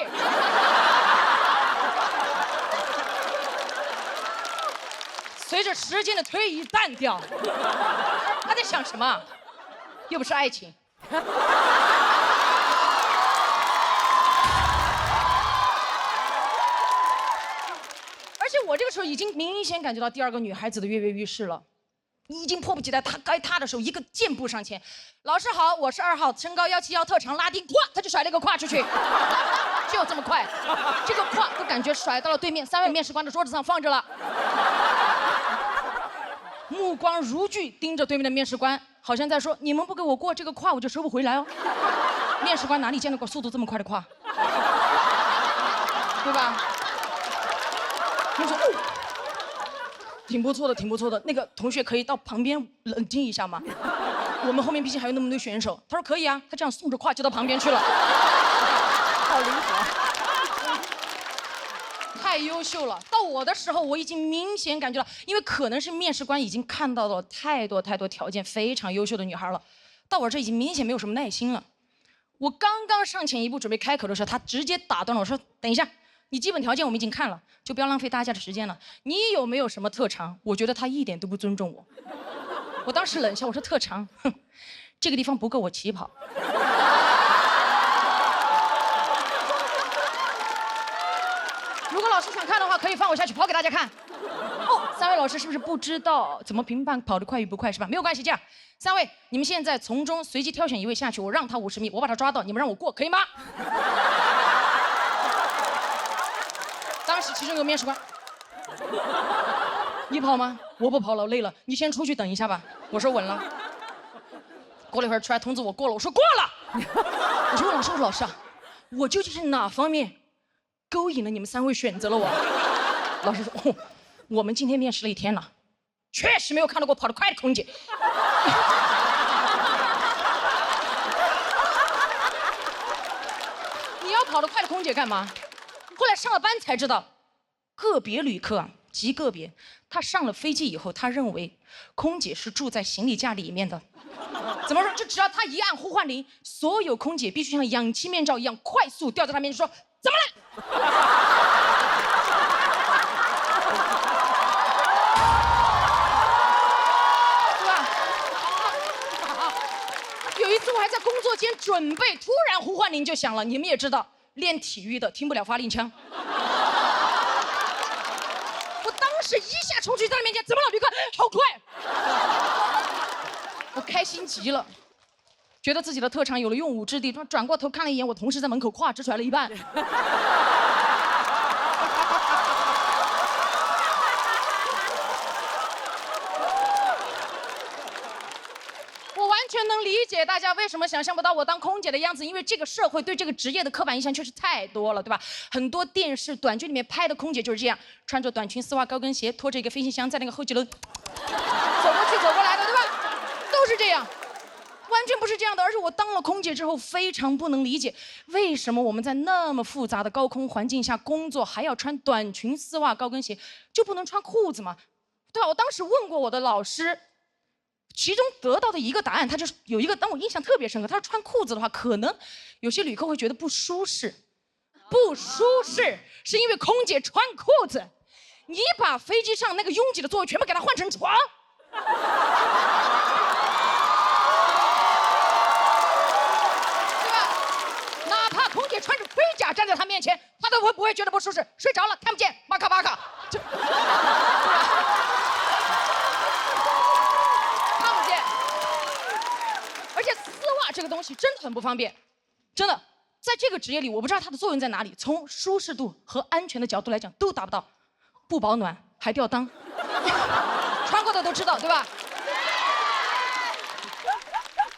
随着时间的推移淡掉，他在想什么？又不是爱情。我这个时候已经明显感觉到第二个女孩子的跃跃欲试了，已经迫不及待，她该踏的时候一个箭步上前，老师好，我是2号，身高171，特长拉丁，咵，他就甩了一个胯出去，就这么快，这个胯都感觉甩到了对面3位面试官的桌子上放着了，目光如炬盯着对面的面试官，好像在说你们不给我过这个胯，我就收不回来哦。面试官哪里见到过速度这么快的胯，对吧？他说哦。挺不错的，挺不错的。那个同学可以到旁边冷静一下吗？我们后面毕竟还有那么多选手。他说可以啊，他这样送着胯就到旁边去了，好灵活。太优秀了。到我的时候，我已经明显感觉到，因为可能是面试官已经看到了太多条件非常优秀的女孩了，到我这已经明显没有什么耐心了。我刚刚上前一步准备开口的时候，他直接打断了我说：“等一下。”你基本条件我们已经看了，就不要浪费大家的时间了。你有没有什么特长？我觉得他一点都不尊重我。我当时冷笑，我说特长，哼，这个地方不够我起跑。如果老师想看的话，可以放我下去跑给大家看。哦，3位老师是不是不知道怎么评判跑得快与不快是吧？没有关系，这样，3位你们现在从中随机挑选1位下去，我让他50米，我把他抓到，你们让我过，可以吗？当时其中有个面试官，你跑吗？我不跑了，累了，你先出去等一下吧。我说稳了。过了一会儿出来通知我过了，我说过了。我就问老师，我说老师啊，我究竟是哪方面勾引了你们3位选择了我？老师说，哦，我们今天面试了1天了，确实没有看到过跑得快的空姐。你要跑得快的空姐干嘛？后来上了班才知道，个别旅客啊，极个别，他上了飞机以后，他认为空姐是住在行李架里面的。怎么说？就只要他一按呼唤铃，所有空姐必须像氧气面罩一样快速掉在他面前说：“怎么了？”对吧？有一次我还在工作间准备，突然呼唤铃就响了。你们也知道。练体育的听不了发令枪，我当时一下冲去在他面前，怎么了，旅客？好快！我开心极了，觉得自己的特长有了用武之地。转过头看了一眼我同事在门口胯只甩了一半。完全能理解大家为什么想象不到我当空姐的样子，因为这个社会对这个职业的刻板印象确实太多了，对吧？很多电视短剧里面拍的空姐就是这样，穿着短裙、丝袜、高跟鞋，拖着一个飞行箱在那个后几楼走过去走过来的，对吧？都是这样，完全不是这样的。而且我当了空姐之后，非常不能理解，为什么我们在那么复杂的高空环境下工作，还要穿短裙、丝袜、高跟鞋，就不能穿裤子吗？对吧？我当时问过我的老师。其中得到的一个答案，他就是有一个让我印象特别深刻。他说穿裤子的话，可能有些旅客会觉得不舒适，不舒适是因为空姐穿裤子，你把飞机上那个拥挤的座位全部给它换成床，对吧？哪怕空姐穿着盔甲站在他面前，他都不会觉得不舒适，睡着了看不见，巴卡巴卡，就。这个东西真的很不方便，真的，在这个职业里，我不知道它的作用在哪里。从舒适度和安全的角度来讲，都达不到，不保暖还吊裆，穿过的都知道，对吧？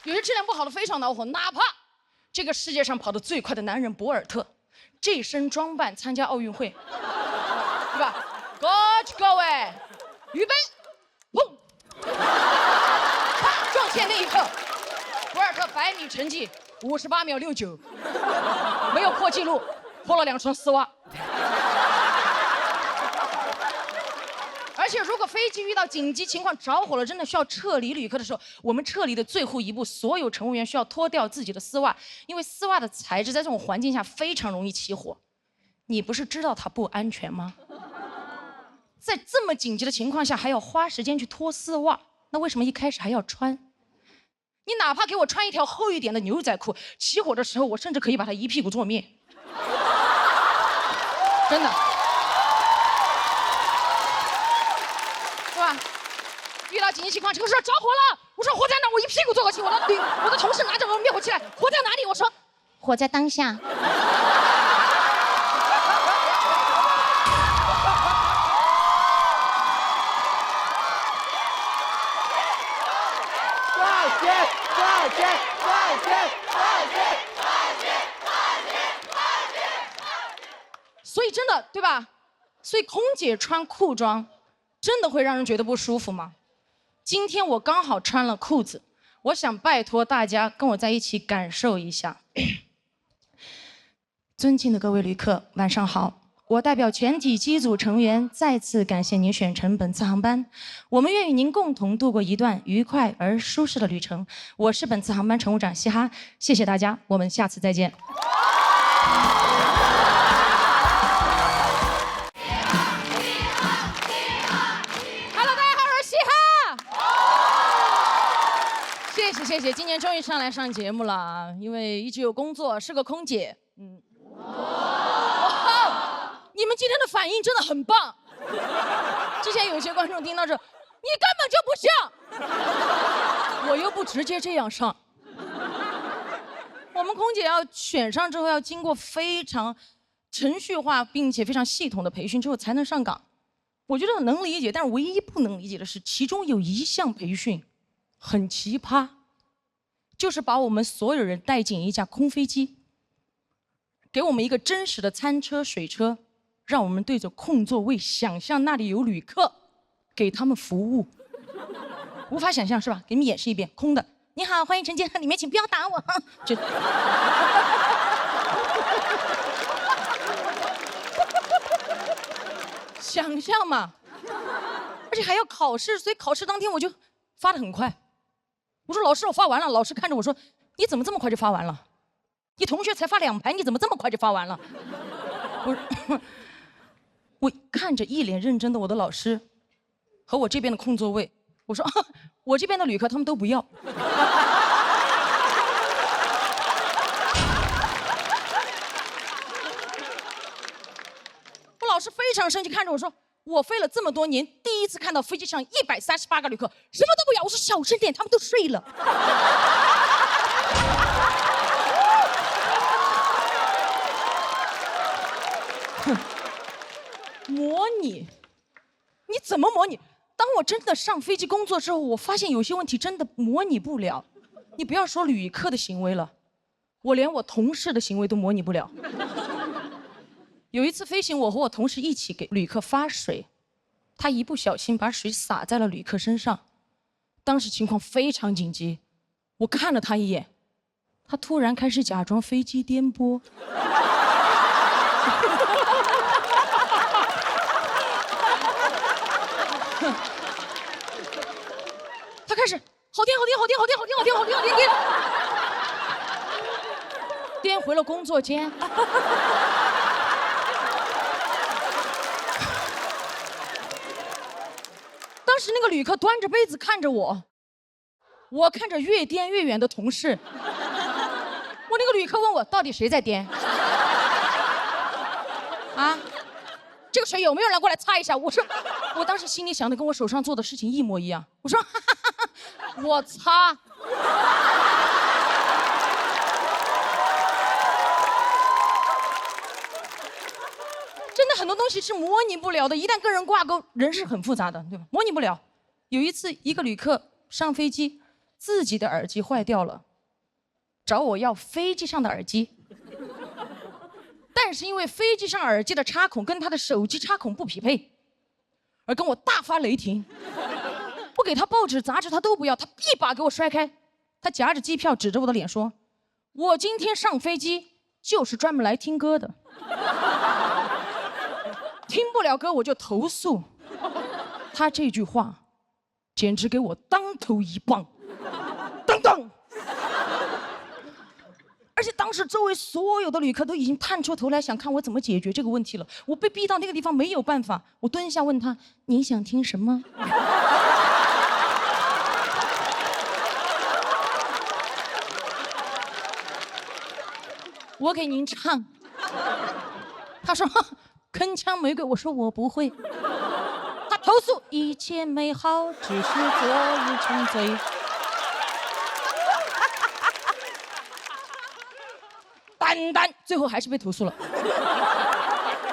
有些质量不好的非常恼火，哪怕这个世界上跑得最快的男人博尔特，这身装扮参加奥运会，对吧？过去各位，预备，砰！啪，撞线那一刻。博尔特100米成绩58秒69，没有破纪录，破了2双丝袜。而且，如果飞机遇到紧急情况着火了，真的需要撤离旅客的时候，我们撤离的最后一步，所有乘务员需要脱掉自己的丝袜，因为丝袜的材质在这种环境下非常容易起火。你不是知道它不安全吗？在这么紧急的情况下，还要花时间去脱丝袜，那为什么一开始还要穿？你哪怕给我穿一条厚一点的牛仔裤，起火的时候，我甚至可以把它一屁股坐灭。真的。紧急情况，这个时候着火了。我说火在哪？我一屁股坐过去，我的同事拿着我灭火器来，火在哪里？我说火在当下。所以真的对吧？所以空姐穿裤装，真的会让人觉得不舒服吗？今天我刚好穿了裤子，我想拜托大家跟我在一起感受一下。尊敬的各位旅客，晚上好。我代表全体机组成员再次感谢您选乘本次航班，我们愿与您共同度过一段愉快而舒适的旅程。我是本次航班乘务长嘻哈，谢谢大家，我们下次再见。Hello， 大家好，我是嘻哈。谢谢，今年终于上节目了啊！因为一直有工作，是个空姐。你们今天的反应真的很棒。之前有些观众听到这，你根本就不像，我又不直接这样上。我们空姐要选上之后，要经过非常程序化并且非常系统的培训之后才能上岗。我觉得能理解，但是唯一不能理解的是，其中有一项培训很奇葩，就是把我们所有人带进一架空飞机，给我们一个真实的餐车、水车。让我们对着空座位想象那里有旅客，给他们服务。无法想象是吧？给你们演示一遍，空的。你好，欢迎乘舰，里面请不要打我。就想象嘛，而且还要考试，所以考试当天我就发得很快。我说老师，我发完了。老师看着我说，你怎么这么快就发完了？你同学才发2排，你怎么这么快就发完了？我看着一脸认真的我的老师和我这边的空座位，我说我这边的旅客他们都不要。我老师非常生气，看着我说，我飞了这么多年，第一次看到飞机上138个旅客什么都不要。我说小声点，他们都睡了。模拟？你怎么模拟？当我真的上飞机工作之后，我发现有些问题真的模拟不了。你不要说旅客的行为了，我连我同事的行为都模拟不了。有一次飞行，我和我同事一起给旅客发水，他一不小心把水洒在了旅客身上，当时情况非常紧急，我看了他一眼，他突然开始假装飞机颠簸。他开始好颠，颠回了工作间。当时那个旅客端着杯子看着我，我看着越颠越远的同事。我那个旅客问我，到底谁在颠？啊？这个水有没有人过来擦一下？我说，我当时心里想的跟我手上做的事情一模一样。我说，我擦。真的很多东西是模拟不了的，一旦跟人挂钩，人是很复杂的，对吧？模拟不了。有一次，一个旅客上飞机，自己的耳机坏掉了，找我要飞机上的耳机。但是因为飞机上耳机的插孔跟他的手机插孔不匹配，而跟我大发雷霆。我给他报纸杂志他都不要，他一把给我摔开，他夹着机票指着我的脸说，我今天上飞机就是专门来听歌的，听不了歌我就投诉。他这句话简直给我当头一棒，当当。而且当时周围所有的旅客都已经探出头来想看我怎么解决这个问题了，我被逼到那个地方没有办法，我蹲下问他，您想听什么？我给您唱。他说铿锵玫瑰，我说我不会。他投诉一切美好只是昨日沉醉。蛋，最后还是被投诉了，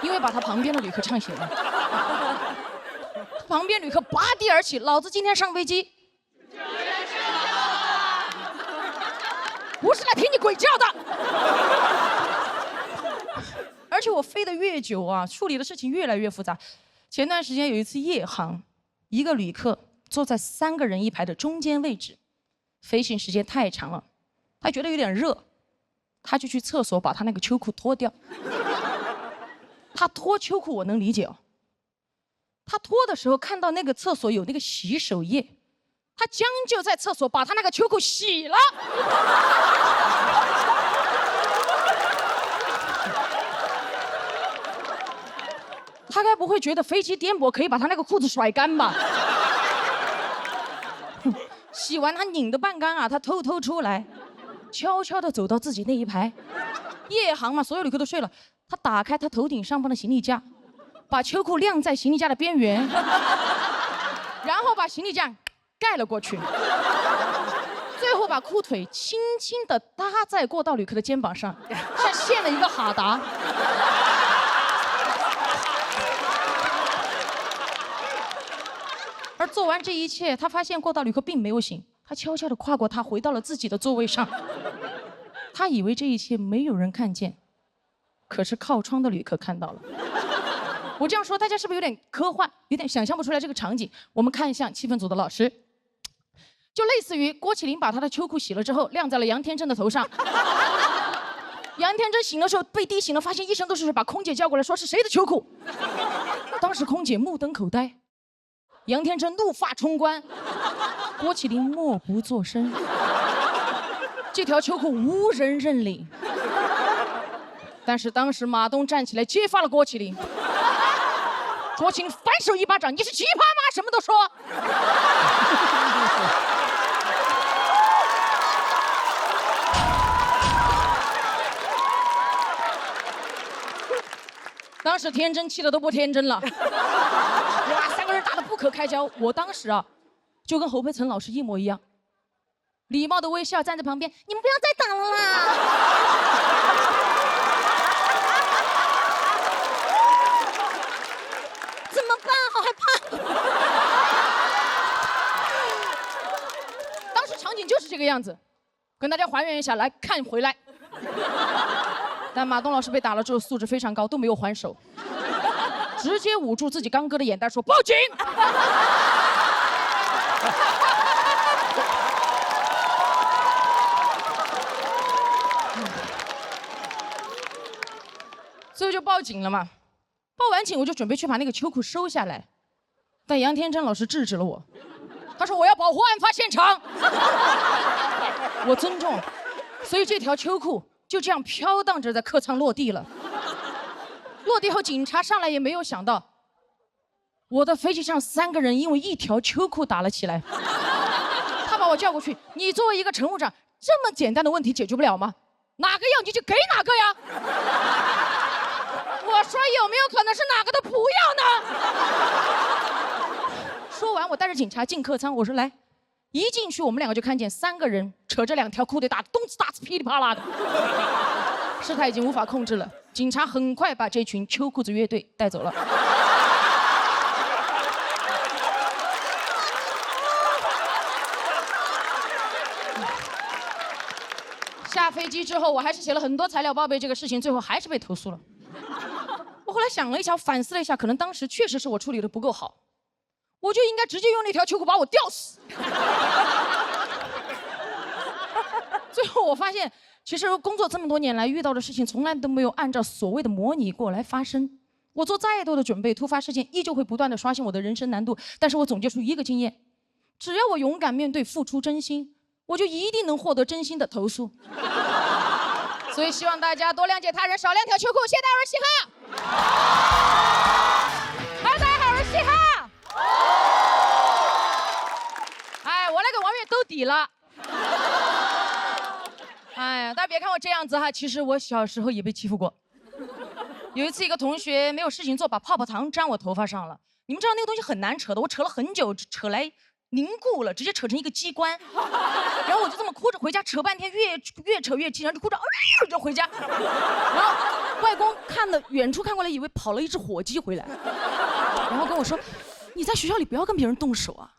因为把他旁边的旅客唱醒了。旁边旅客拔地而起，老子今天上飞机不是来听你鬼叫的。而且我飞得越久啊，处理的事情越来越复杂。前段时间有一次夜航，一个旅客坐在3个人一排的中间位置，飞行时间太长了，他觉得有点热，他就去厕所把他那个秋裤脱掉。他脱秋裤我能理解哦，他脱的时候看到那个厕所有那个洗手液，他将就在厕所把他那个秋裤洗了。他该不会觉得飞机颠簸可以把他那个裤子甩干吧？洗完他拧得半干啊，他偷偷出来，悄悄地走到自己那一排。夜航嘛，所有旅客都睡了，他打开他头顶上方的行李架，把秋裤晾在行李架的边缘，然后把行李架盖了过去，最后把裤腿轻轻地搭在过道旅客的肩膀上，像献了一个哈达。而做完这一切，他发现过道旅客并没有醒，他悄悄地跨过他，回到了自己的座位上。他以为这一切没有人看见，可是靠窗的旅客看到了。我这样说，大家是不是有点科幻，有点想象不出来这个场景？我们看向气氛组的老师，就类似于郭麒麟把他的秋裤洗了之后，晾在了杨天真的头上。杨天真醒的时候被滴醒了，发现一身都是水，把空姐叫过来说是谁的秋裤。当时空姐目瞪口呆，杨天真怒发冲冠，郭麒麟默不作声。这条秋裤无人认领，但是当时马东站起来揭发了郭麒麟。郭麒麟反手一巴掌：“你是奇葩吗？什么都说。”当时天真气得都不天真了，哇，3个人打得不可开交。我当时啊，就跟侯佩岑老师一模一样，礼貌的微笑站在旁边，你们不要再打了啦。怎么办？好害怕。当时场景就是这个样子，跟大家还原一下，来看回来。但马东老师被打了之后素质非常高，都没有还手，直接捂住自己刚割的眼袋说报警。最后就报警了嘛。报完警我就准备去把那个秋裤收下来，但杨天真老师制止了我，他说我要保护案发现场。我尊重，所以这条秋裤就这样飘荡着在客舱落地了。落地后，警察上来也没有想到，我的飞机上3个人因为一条秋裤打了起来。他把我叫过去，你作为一个乘务长，这么简单的问题解决不了吗？哪个要你就给哪个呀。我说有没有可能是哪个都不要呢？说完，我带着警察进客舱，我说来。一进去，我们2个就看见3个人扯着2条裤腿打得咚哧打哧噼里啪啦的，事态已经无法控制了。警察很快把这群秋裤子乐队带走了。下飞机之后，我还是写了很多材料报备这个事情，最后还是被投诉了。我后来想了一下，反思了一下，可能当时确实是我处理的不够好。我就应该直接用那条秋裤把我吊死。最后我发现，其实工作这么多年来遇到的事情，从来都没有按照所谓的模拟过来发生。我做再多的准备，突发事件依旧会不断的刷新我的人生难度。但是我总结出一个经验：只要我勇敢面对，付出真心，我就一定能获得真心的投诉。所以希望大家多谅解他人，少晾条秋裤。谢谢大家嘻哈。好，大家好，我是嘻哈。哎，我来给王悦兜底了。哎呀，大家别看我这样子哈，其实我小时候也被欺负过。有一次，一个同学没有事情做，把泡泡糖粘我头发上了，你们知道那个东西很难扯的，我扯了很久，扯来凝固了，直接扯成一个机关。然后我就这么哭着回家，扯半天，越扯越气，然后就哭着，就回家。然后外公远处看过来，以为跑了一只火鸡回来，然后跟我说：“你在学校里不要跟别人动手啊，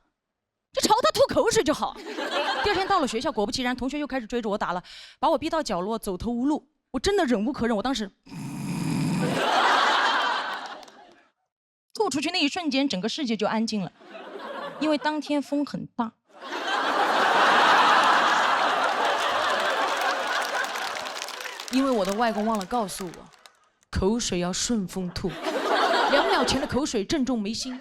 就朝他吐口水就好。”第二天到了学校，果不其然，同学又开始追着我打了，把我逼到角落，走投无路。我真的忍无可忍，我当时吐出去那一瞬间，整个世界就安静了，因为当天风很大。因为我的外公忘了告诉我，口水要顺风吐，2秒前的口水正中眉心。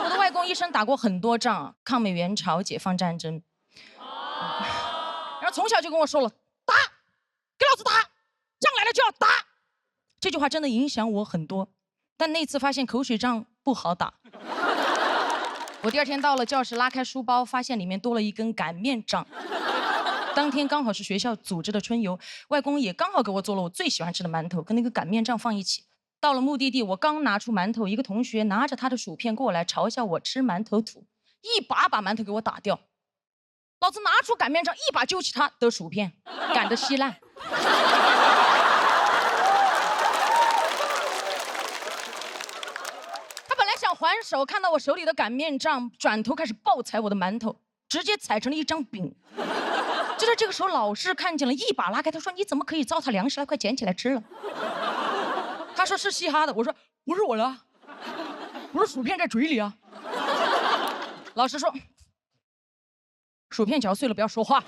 我的外公一生打过很多仗，抗美援朝、解放战争，然后从小就跟我说了，打，给老子打，仗来了就要打。这句话真的影响我很多，但那次发现口水仗不好打。我第二天到了教室，拉开书包，发现里面多了一根擀面杖。当天刚好是学校组织的春游，外公也刚好给我做了我最喜欢吃的馒头，跟那个擀面杖放一起。到了目的地，我刚拿出馒头，一个同学拿着他的薯片过来嘲笑我吃馒头土，一把把馒头给我打掉。老子拿出擀面杖，一把揪起他的薯片，擀得稀烂。他本来想还手，看到我手里的擀面杖，转头开始暴踩我的馒头，直接踩成了一张饼。就在这个时候，老师看见了，一把拉开，他说：“你怎么可以糟蹋粮食了？快捡起来吃了。”他说是嘻哈的，我说不是我的，我说薯片在嘴里啊。老师说薯片嚼碎了不要说话。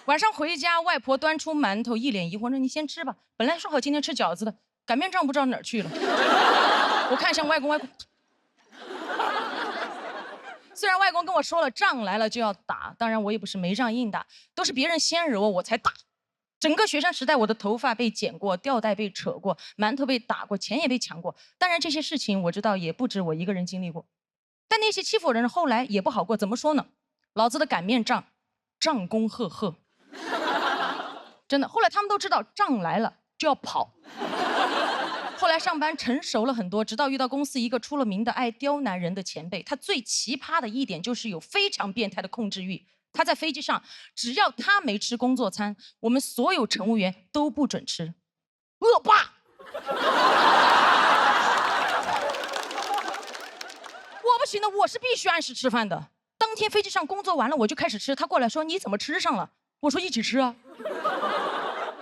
晚上回家，外婆端出馒头，一脸疑惑说：“你先吃吧，本来说好今天吃饺子的，擀面杖不知道哪儿去了。”我看向外公，外公。虽然外公跟我说了仗来了就要打，当然我也不是没仗硬打，都是别人先惹我才打。整个学生时代，我的头发被剪过，吊带被扯过，馒头被打过，钱也被抢过。当然这些事情我知道也不止我一个人经历过，但那些欺负我的人后来也不好过。怎么说呢？老子的擀面杖，仗功赫赫，真的。后来他们都知道仗来了就要跑。后来上班成熟了很多，直到遇到公司一个出了名的爱刁难人的前辈。他最奇葩的一点就是有非常变态的控制欲。他在飞机上，只要他没吃工作餐，我们所有乘务员都不准吃。恶霸！我不行的，我是必须按时吃饭的。当天飞机上工作完了，我就开始吃。他过来说：“你怎么吃上了？”我说：“一起吃啊。”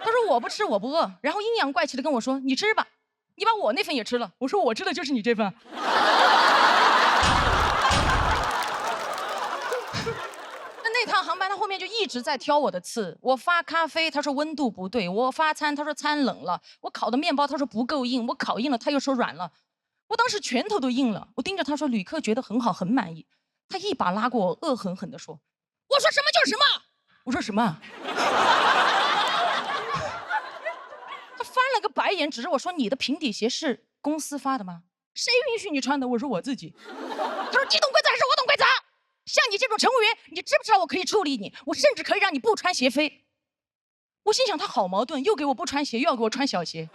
他说：“我不吃，我不饿。”然后阴阳怪气的跟我说：“你吃吧。”你把我那份也吃了，我说我吃的就是你这份。那趟航班他后面就一直在挑我的刺。我发咖啡，他说温度不对；我发餐，他说餐冷了；我烤的面包，他说不够硬；我烤硬了，他又说软了。我当时拳头都硬了，我盯着他说旅客觉得很好，很满意。他一把拉过我，恶狠狠地说：“我说什么就是什么。”我说什么？翻了个白眼，指着我说：“你的平底鞋是公司发的吗？谁允许你穿的？”我说：“我自己。”他说：“你懂规则还是我懂规则？像你这种乘务员，你知不知道我可以处理你？我甚至可以让你不穿鞋飞。”我心想他好矛盾，又给我不穿鞋，又要给我穿小鞋。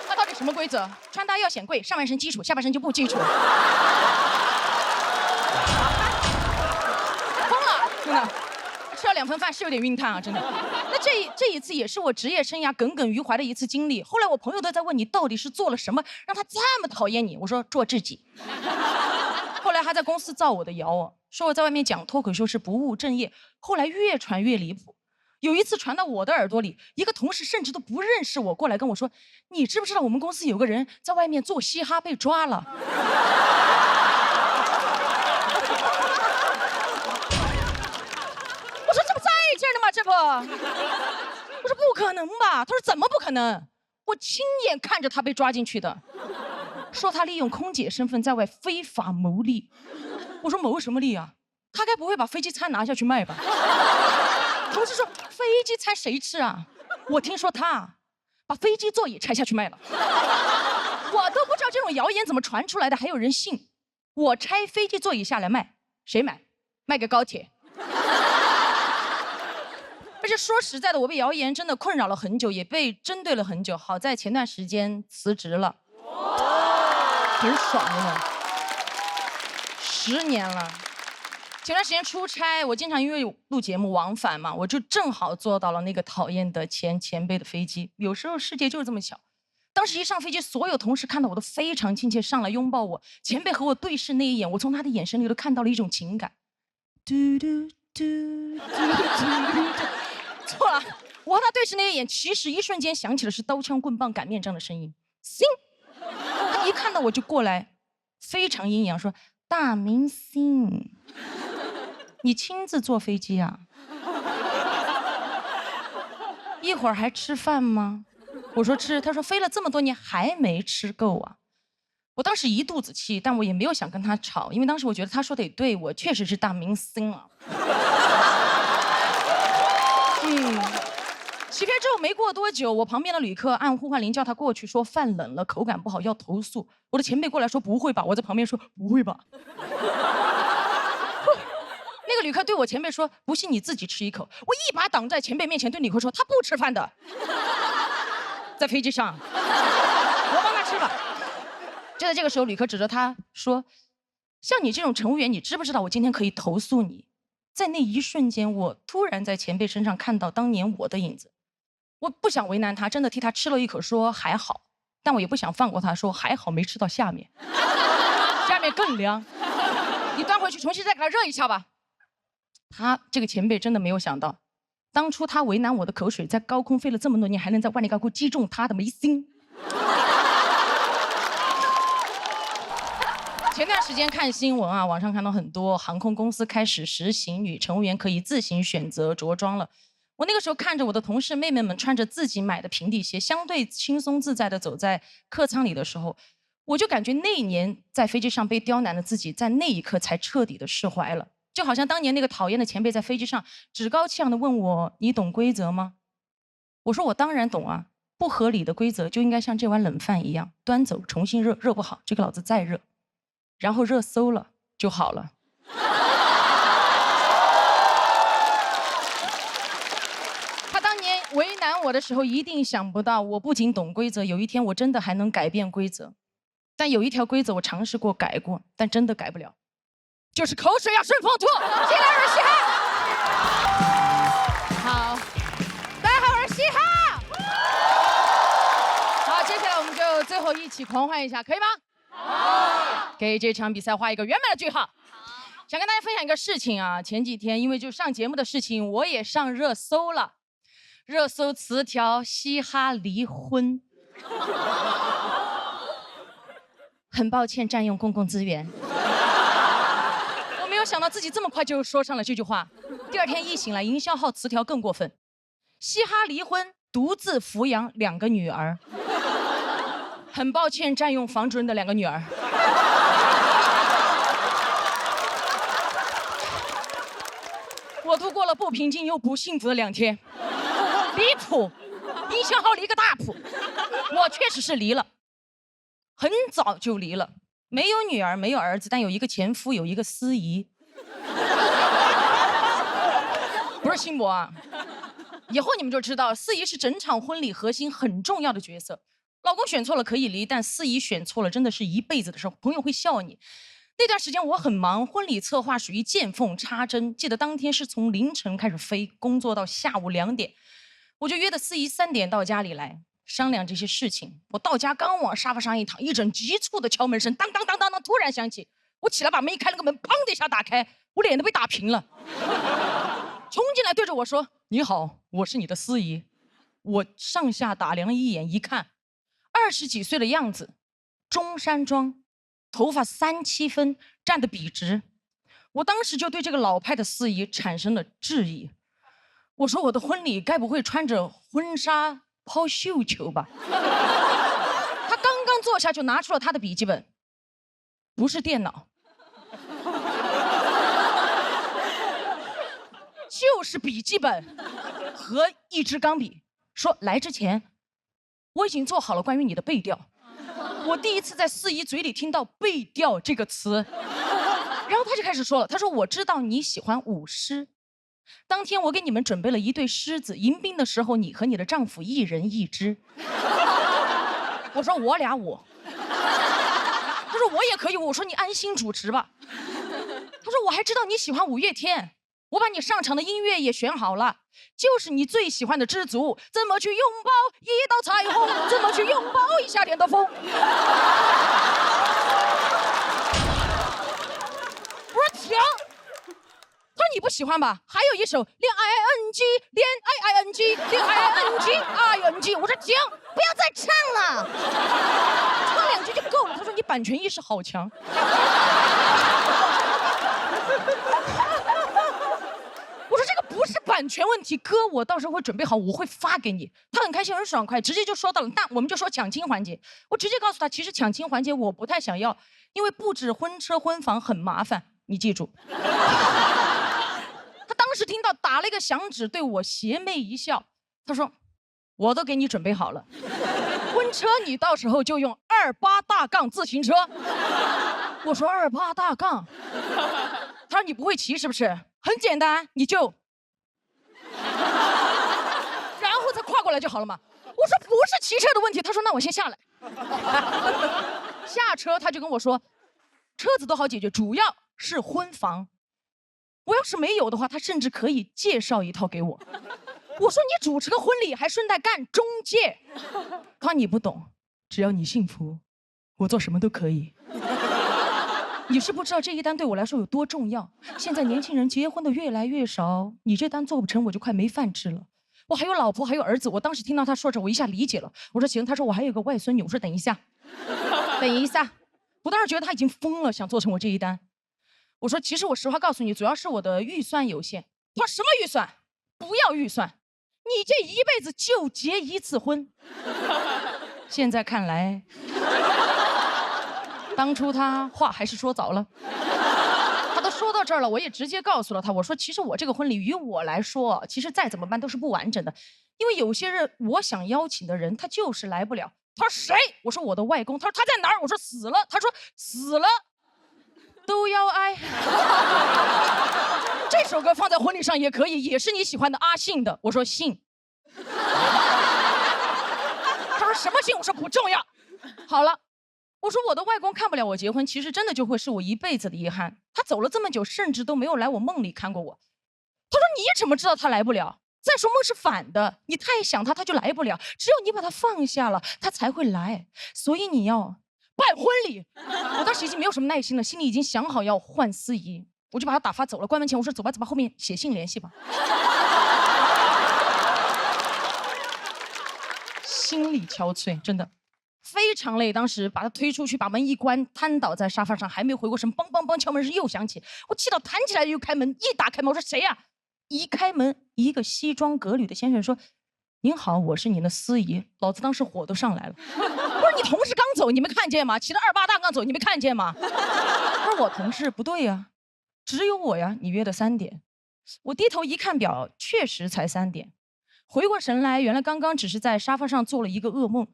他到底什么规则？穿搭要显贵，上半身基础，下半身就不基础。疯了，真的。吃了2份饭是有点晕碳啊，真的。那这一次也是我职业生涯耿耿于怀的一次经历。后来我朋友都在问你到底是做了什么让他这么讨厌你，我说做自己。后来还在公司造我的谣，说我在外面讲脱口秀是不务正业。后来越传越离谱，有一次传到我的耳朵里，一个同事甚至都不认识我，过来跟我说：“你知不知道我们公司有个人在外面做嘻哈被抓了？”我说这不在这儿呢吗？这不，我说不可能吧？他说怎么不可能？我亲眼看着他被抓进去的，说他利用空姐身份在外非法牟利。我说牟什么利啊？他该不会把飞机餐拿下去卖吧？同事说飞机餐谁吃啊？我听说他把飞机座椅拆下去卖了。我都不知道这种谣言怎么传出来的，还有人信。我拆飞机座椅下来卖，谁买？卖给高铁。而且说实在的，我被谣言真的困扰了很久，也被针对了很久。好在前段时间辞职了，很爽的，10年了。前段时间出差，我经常因为录节目往返嘛，我就正好坐到了那个讨厌的前辈的飞机。有时候世界就是这么巧。当时一上飞机，所有同事看到我都非常亲切，上来拥抱我。前辈和我对视那一眼，我从他的眼神里都看到了一种情感。嘟嘟嘟嘟嘟。错了，我和他对视那一眼，其实一瞬间想起的是刀枪棍棒擀面杖的声音。星，他一看到我就过来，非常阴阳说：“大明星，你亲自坐飞机啊？一会儿还吃饭吗？”我说吃，他说飞了这么多年还没吃够啊。我当时一肚子气，但我也没有想跟他吵，因为当时我觉得他说的也对，我确实是大明星啊。起飞之后没过多久，我旁边的旅客按呼唤铃叫他过去，说饭冷了，口感不好要投诉。我的前辈过来说不会吧，我在旁边说不会吧。那个旅客对我前辈说：“不信你自己吃一口。”我一把挡在前辈面前，对旅客说：“他不吃饭的。”在飞机上，我帮他吃吧。就在这个时候，旅客指着他说：“像你这种乘务员，你知不知道我今天可以投诉你？”在那一瞬间，我突然在前辈身上看到当年我的影子。我不想为难他，真的替他吃了一口，说还好，但我也不想放过他，说还好没吃到下面，下面更凉。你端回去重新再给他热一下吧。他这个前辈真的没有想到，当初他为难我的口水，在高空飞了这么多年，还能在万里高空击中他的眉心。前段时间看新闻啊，网上看到很多航空公司开始实行女乘务员可以自行选择着装了。我那个时候看着我的同事妹妹们穿着自己买的平底鞋，相对轻松自在的走在客舱里的时候，我就感觉那一年在飞机上被刁难的自己，在那一刻才彻底的释怀了。就好像当年那个讨厌的前辈在飞机上趾高气扬的问我：“你懂规则吗？”我说：“我当然懂啊，不合理的规则就应该像这碗冷饭一样，端走重新热，热不好这个老子再热，然后热馊了就好了。”他当年为难我的时候，一定想不到我不仅懂规则，有一天我真的还能改变规则。但有一条规则我尝试过改过，但真的改不了。就是口水要顺风吐。进来，我是嘻哈。好，大家好，我是嘻哈。好，接下来我们就最后一起狂欢一下，可以吗？好。给这场比赛画一个圆满的句号。想跟大家分享一个事情啊，前几天因为就上节目的事情，我也上热搜了。热搜词条：嘻哈离婚。很抱歉占用公共资源。没有想到自己这么快就说上了这句话。第二天一醒来，营销号词条更过分：嘻哈离婚，独自抚养2个女儿。很抱歉占用房主任的2个女儿。我度过了不平静又不幸福的2天，离谱！营销号离个大谱。我确实是离了，很早就离了。没有女儿，没有儿子，但有一个前夫，有一个司仪。不是新博啊，以后你们就知道，司仪是整场婚礼核心很重要的角色。老公选错了可以离，但司仪选错了，真的是一辈子的事。朋友会笑你。那段时间我很忙，婚礼策划属于见缝插针。记得当天是从凌晨开始飞，工作到下午2点，我就约的司仪3点到家里来。商量这些事情，我到家刚往沙发上一躺，一阵急促的敲门声当当当当当突然响起。我起来把门一开，那个门砰的一下打开，我脸都被打平了。冲进来对着我说：“你好，我是你的司仪。”我上下打量了一眼，一看，20几岁的样子，中山装，头发3、7分，站得笔直。我当时就对这个老派的司仪产生了质疑。我说：“我的婚礼该不会穿着婚纱抛绣球吧？”他刚刚坐下就拿出了他的笔记本，不是电脑，就是笔记本和一支钢笔，说：“来之前我已经做好了关于你的背调。”我第一次在司仪嘴里听到背调这个词。然后他就开始说了，他说：“我知道你喜欢舞狮，当天我给你们准备了一对狮子，迎宾的时候你和你的丈夫一人一只。我说我俩我。他说我也可以，我说你安心主持吧。他说我还知道你喜欢五月天，我把你上场的音乐也选好了，就是你最喜欢的知足，怎么去拥抱一道彩虹，怎么去拥抱一夏天的风。我说停。他说你不喜欢吧？还有一首恋 ing 恋 iing 恋 ing。我说停，不要再唱了，唱2句就够了。他说你版权意识好强。我说这个不是版权问题，哥，我到时候会准备好，我会发给你。他很开心，很爽快，直接就说到了。那我们就说抢亲环节，我直接告诉他，其实抢亲环节我不太想要，因为布置婚车婚房很麻烦，你记住。他当时听到打了一个响指，对我邪魅一笑，他说我都给你准备好了，婚车你到时候就用28大杠自行车。我说28大杠，他说你不会骑是不是？很简单，你就然后再跨过来就好了嘛。我说不是骑车的问题，他说那我先下来。下车他就跟我说车子都好解决，主要是婚房，我要是没有的话，他甚至可以介绍一套给我。我说你主持个婚礼还顺带干中介，他说你不懂，只要你幸福，我做什么都可以。你是不知道这一单对我来说有多重要。现在年轻人结婚的越来越少，你这单做不成，我就快没饭吃了。我还有老婆，还有儿子。我当时听到他说这，我一下理解了。我说行，他说我还有个外孙女。我说等一下，等一下。我当时觉得他已经疯了，想做成我这一单。我说其实我实话告诉你，主要是我的预算有限。他说什么预算？不要预算，你这一辈子就结一次婚。现在看来。当初他话还是说早了，他都说到这儿了，我也直接告诉了他，我说其实我这个婚礼于我来说，其实再怎么办都是不完整的，因为有些人我想邀请的人他就是来不了。他说谁？我说我的外公。他说他在哪儿？我说死了。他说死了都要爱。这首歌放在婚礼上也可以，也是你喜欢的阿信的。我说信。他说什么信？我说不重要。好了。我说我的外公看不了我结婚，其实真的就会是我一辈子的遗憾。他走了这么久，甚至都没有来我梦里看过我。他说你怎么知道他来不了？再说梦是反的，你太想他，他就来不了。只有你把他放下了，他才会来。所以你要办婚礼。我当时已经没有什么耐心了，心里已经想好要换司仪，我就把他打发走了。关门前我说走吧走吧，后面写信联系吧。心力憔悴，真的。非常累，当时把他推出去，把门一关，瘫倒在沙发上，还没回过神，梆梆梆敲门声又响起，我气到弹起来又开门，一打开门我说谁呀？一开门，一个西装革履的先生说：“您好，我是您的司仪。”老子当时火都上来了，我说你同事刚走，你没看见吗？骑着28大杠走，你没看见吗？他说我同事不对呀，只有我呀，你约的3点。我低头一看表，确实才3点。回过神来，原来刚刚只是在沙发上做了一个噩梦。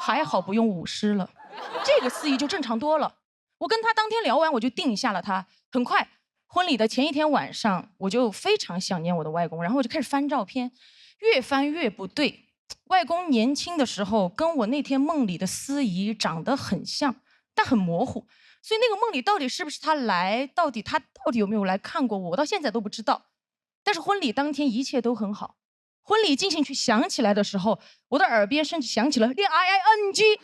还好不用舞狮了，这个司仪就正常多了。我跟他当天聊完，我就定下了他。很快，婚礼的前一天晚上，我就非常想念我的外公，然后我就开始翻照片，越翻越不对。外公年轻的时候跟我那天梦里的司仪长得很像，但很模糊，所以那个梦里到底是不是他来，他到底有没有来看过我，我到现在都不知道。但是婚礼当天一切都很好。婚礼进行曲响起来的时候，我的耳边甚至响起了恋 iing，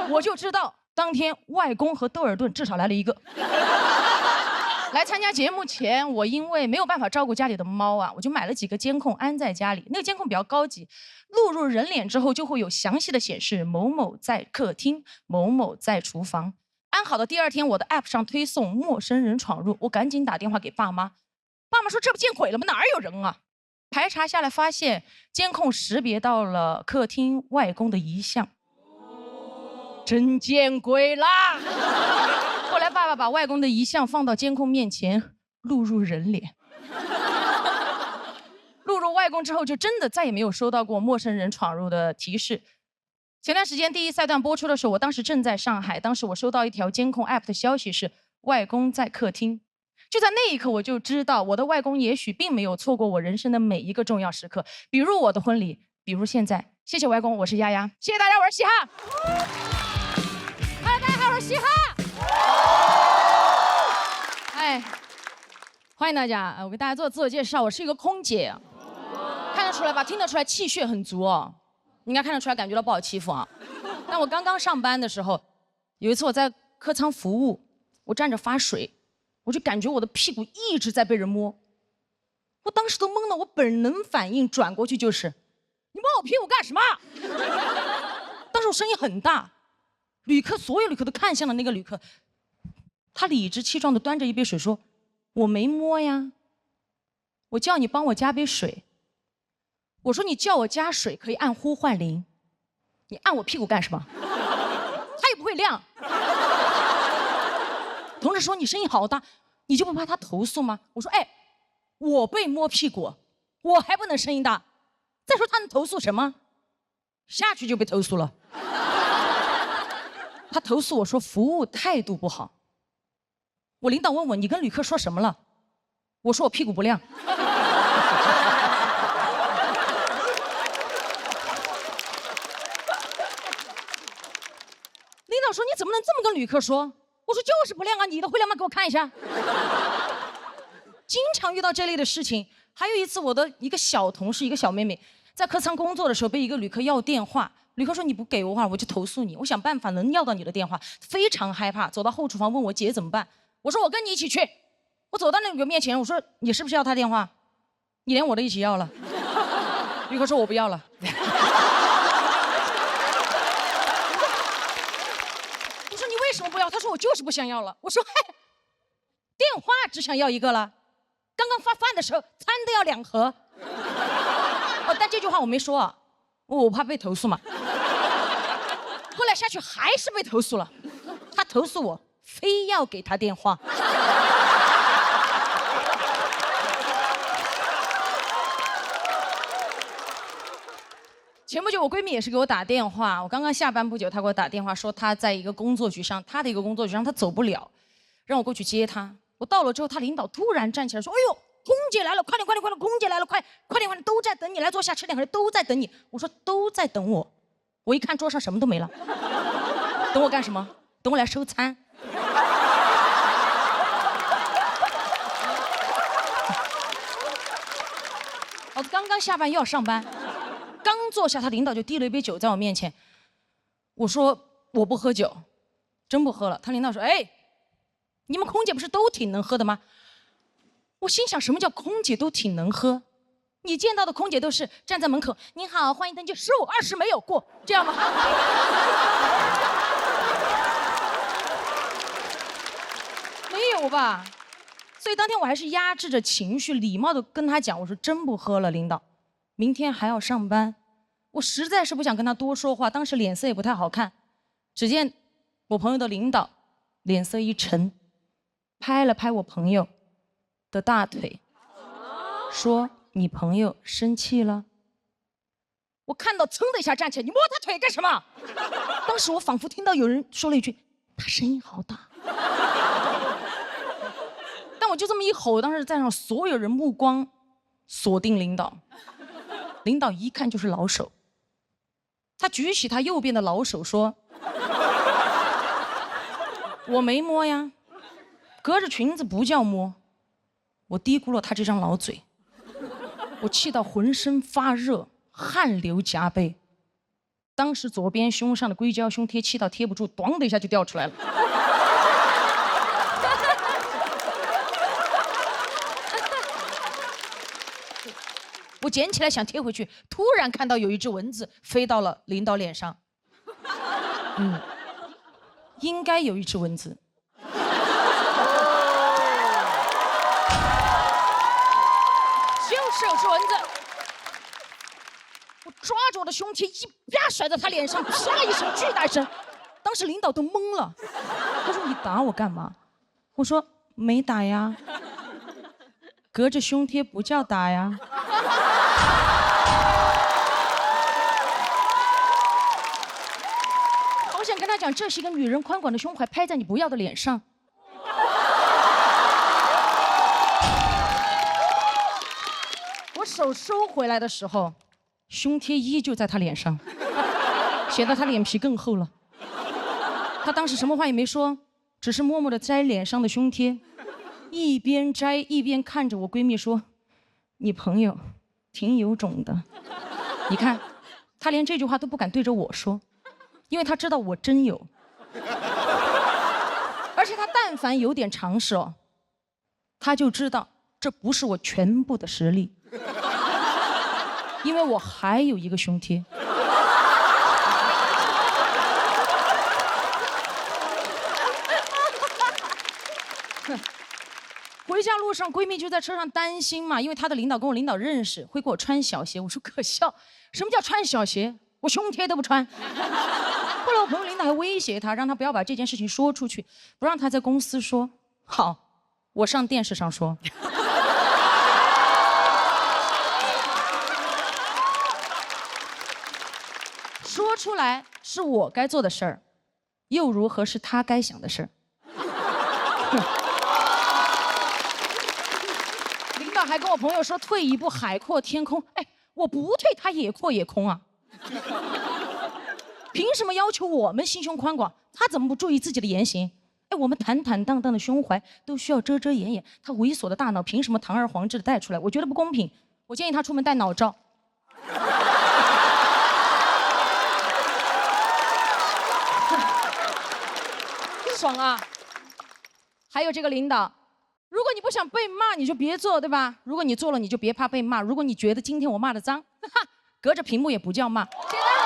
我就知道当天外公和窦尔顿至少来了一个。来参加节目前，我因为没有办法照顾家里的猫啊，我就买了几个监控安在家里。那个监控比较高级，录入人脸之后就会有详细的显示某某在客厅，某某在厨房。安好的第2天，我的 app 上推送陌生人闯入，我赶紧打电话给爸妈。爸妈说这不见鬼了吗？哪儿有人啊？排查下来发现，监控识别到了客厅外公的遗像。真见鬼啦！后来爸爸把外公的遗像放到监控面前，录入人脸。录入外公之后，就真的再也没有收到过陌生人闯入的提示。前段时间第1赛段播出的时候，我当时正在上海，当时我收到一条监控 app 的消息是外公在客厅。就在那一刻，我就知道我的外公也许并没有错过我人生的每一个重要时刻，比如我的婚礼，比如现在。谢谢外公，我是丫丫。谢谢大家，我是嘻哈。Hello， 大家好，我是嘻哈。哎，欢迎大家，我给大家做自我介绍，我是一个空姐，看得出来吧？听得出来气血很足哦，应该看得出来，感觉到不好欺负啊。但我刚刚上班的时候，有一次我在客舱服务，我站着发水，我就感觉我的屁股一直在被人摸，我当时都懵了，我本能反应转过去就是，你摸我屁股干什么？当时我声音很大，所有旅客都看向了那个旅客，他理直气壮地端着一杯水说，我没摸呀，我叫你帮我加杯水。我说你叫我加水可以按呼唤铃，你按我屁股干什么？他也不会亮。同事说你声音好大，你就不怕他投诉吗？我说哎，我被摸屁股，我还不能声音大。再说他能投诉什么？下去就被投诉了。他投诉我说服务态度不好。我领导问我你跟旅客说什么了？我说我屁股不亮。领导说你怎么能这么跟旅客说？我说就是不亮啊，你的会亮吗？给我看一下。经常遇到这类的事情。还有一次，我的一个小同事，一个小妹妹，在客舱工作的时候被一个旅客要电话，旅客说你不给我话，我就投诉你。我想办法能要到你的电话，非常害怕，走到后厨房问我姐怎么办。我说我跟你一起去。我走到那个面前，我说你是不是要他电话？你连我的一起要了。旅客说我不要了。我说你为什么不要？他说我就是不想要了。我说嗨，电话只想要一个了。刚刚发饭的时候，餐都要2盒。哦，但这句话我没说啊，我怕被投诉嘛。后来下去还是被投诉了，他投诉我非要给他电话。前不久我闺蜜也是给我打电话，我刚刚下班不久，她给我打电话说她在一个工作局上，她的一个工作局上她走不了，让我过去接她。我到了之后，他领导突然站起来说：“哎呦，空姐来了，快点，空姐来了，快点，都在等你，来坐下吃点，都在等你。”我说：“都在等我。”我一看桌上什么都没了，等我干什么？等我来收餐。我刚刚下班又要上班，刚坐下，他领导就递了一杯酒在我面前。我说：“我不喝酒，真不喝了。”他领导说：“哎。”你们空姐不是都挺能喝的吗？我心想，什么叫空姐都挺能喝？你见到的空姐都是站在门口，您好，欢迎登机，15、20没有过，这样吗？没有吧？所以当天我还是压制着情绪，礼貌的跟他讲，我说真不喝了，领导，明天还要上班。我实在是不想跟他多说话，当时脸色也不太好看。只见我朋友的领导脸色一沉。拍了拍我朋友的大腿，说：“你朋友生气了。”我看到噌的一下站起来，你摸他腿干什么？当时我仿佛听到有人说了一句：“他声音好大。”但我就这么一吼，当时在场所有人目光锁定领导，领导一看就是老手，他举起他右边的老手说：“我没摸呀。”隔着裙子不叫摸，我低估了他这张老嘴，我气到浑身发热，汗流浃背。当时左边胸上的硅胶胸贴气到贴不住，咣的一下就掉出来了。我捡起来想贴回去，突然看到有一只蚊子飞到了领导脸上。应该有一只蚊子。就是有只蚊子，我抓着我的胸贴一啪甩在他脸上，啪一声巨大声，当时领导都懵了。他说：“你打我干嘛？”我说：“没打呀，隔着胸贴不叫打呀。”好想跟他讲，这是一个女人宽广的胸怀拍在你不要的脸上。手收回来的时候，胸贴依旧在他脸上，显得他脸皮更厚了。他当时什么话也没说，只是默默地摘脸上的胸贴，一边摘一边看着我闺蜜说：“你朋友挺有种的。”你看，他连这句话都不敢对着我说，因为他知道我真有。而且他但凡有点常识哦，他就知道这不是我全部的实力，因为我还有一个胸贴。回家路上，闺蜜就在车上担心嘛，因为她的领导跟我领导认识，会给我穿小鞋。我说可笑，什么叫穿小鞋？我胸贴都不穿。后来我朋友领导还威胁她，让她不要把这件事情说出去，不让她在公司说。好，我上电视上说。说出来是我该做的事儿，又如何是他该想的事儿？领导还跟我朋友说退一步海阔天空，哎，我不退他也阔也空啊！凭什么要求我们心胸宽广，他怎么不注意自己的言行？哎，我们坦坦荡荡的胸怀都需要遮遮掩掩，他猥琐的大脑凭什么堂而皇之的带出来？我觉得不公平，我建议他出门带脑罩。爽啊！还有这个领导，如果你不想被骂，你就别做，对吧？如果你做了，你就别怕被骂。如果你觉得今天我骂的脏，哈哈，隔着屏幕也不叫骂。简单。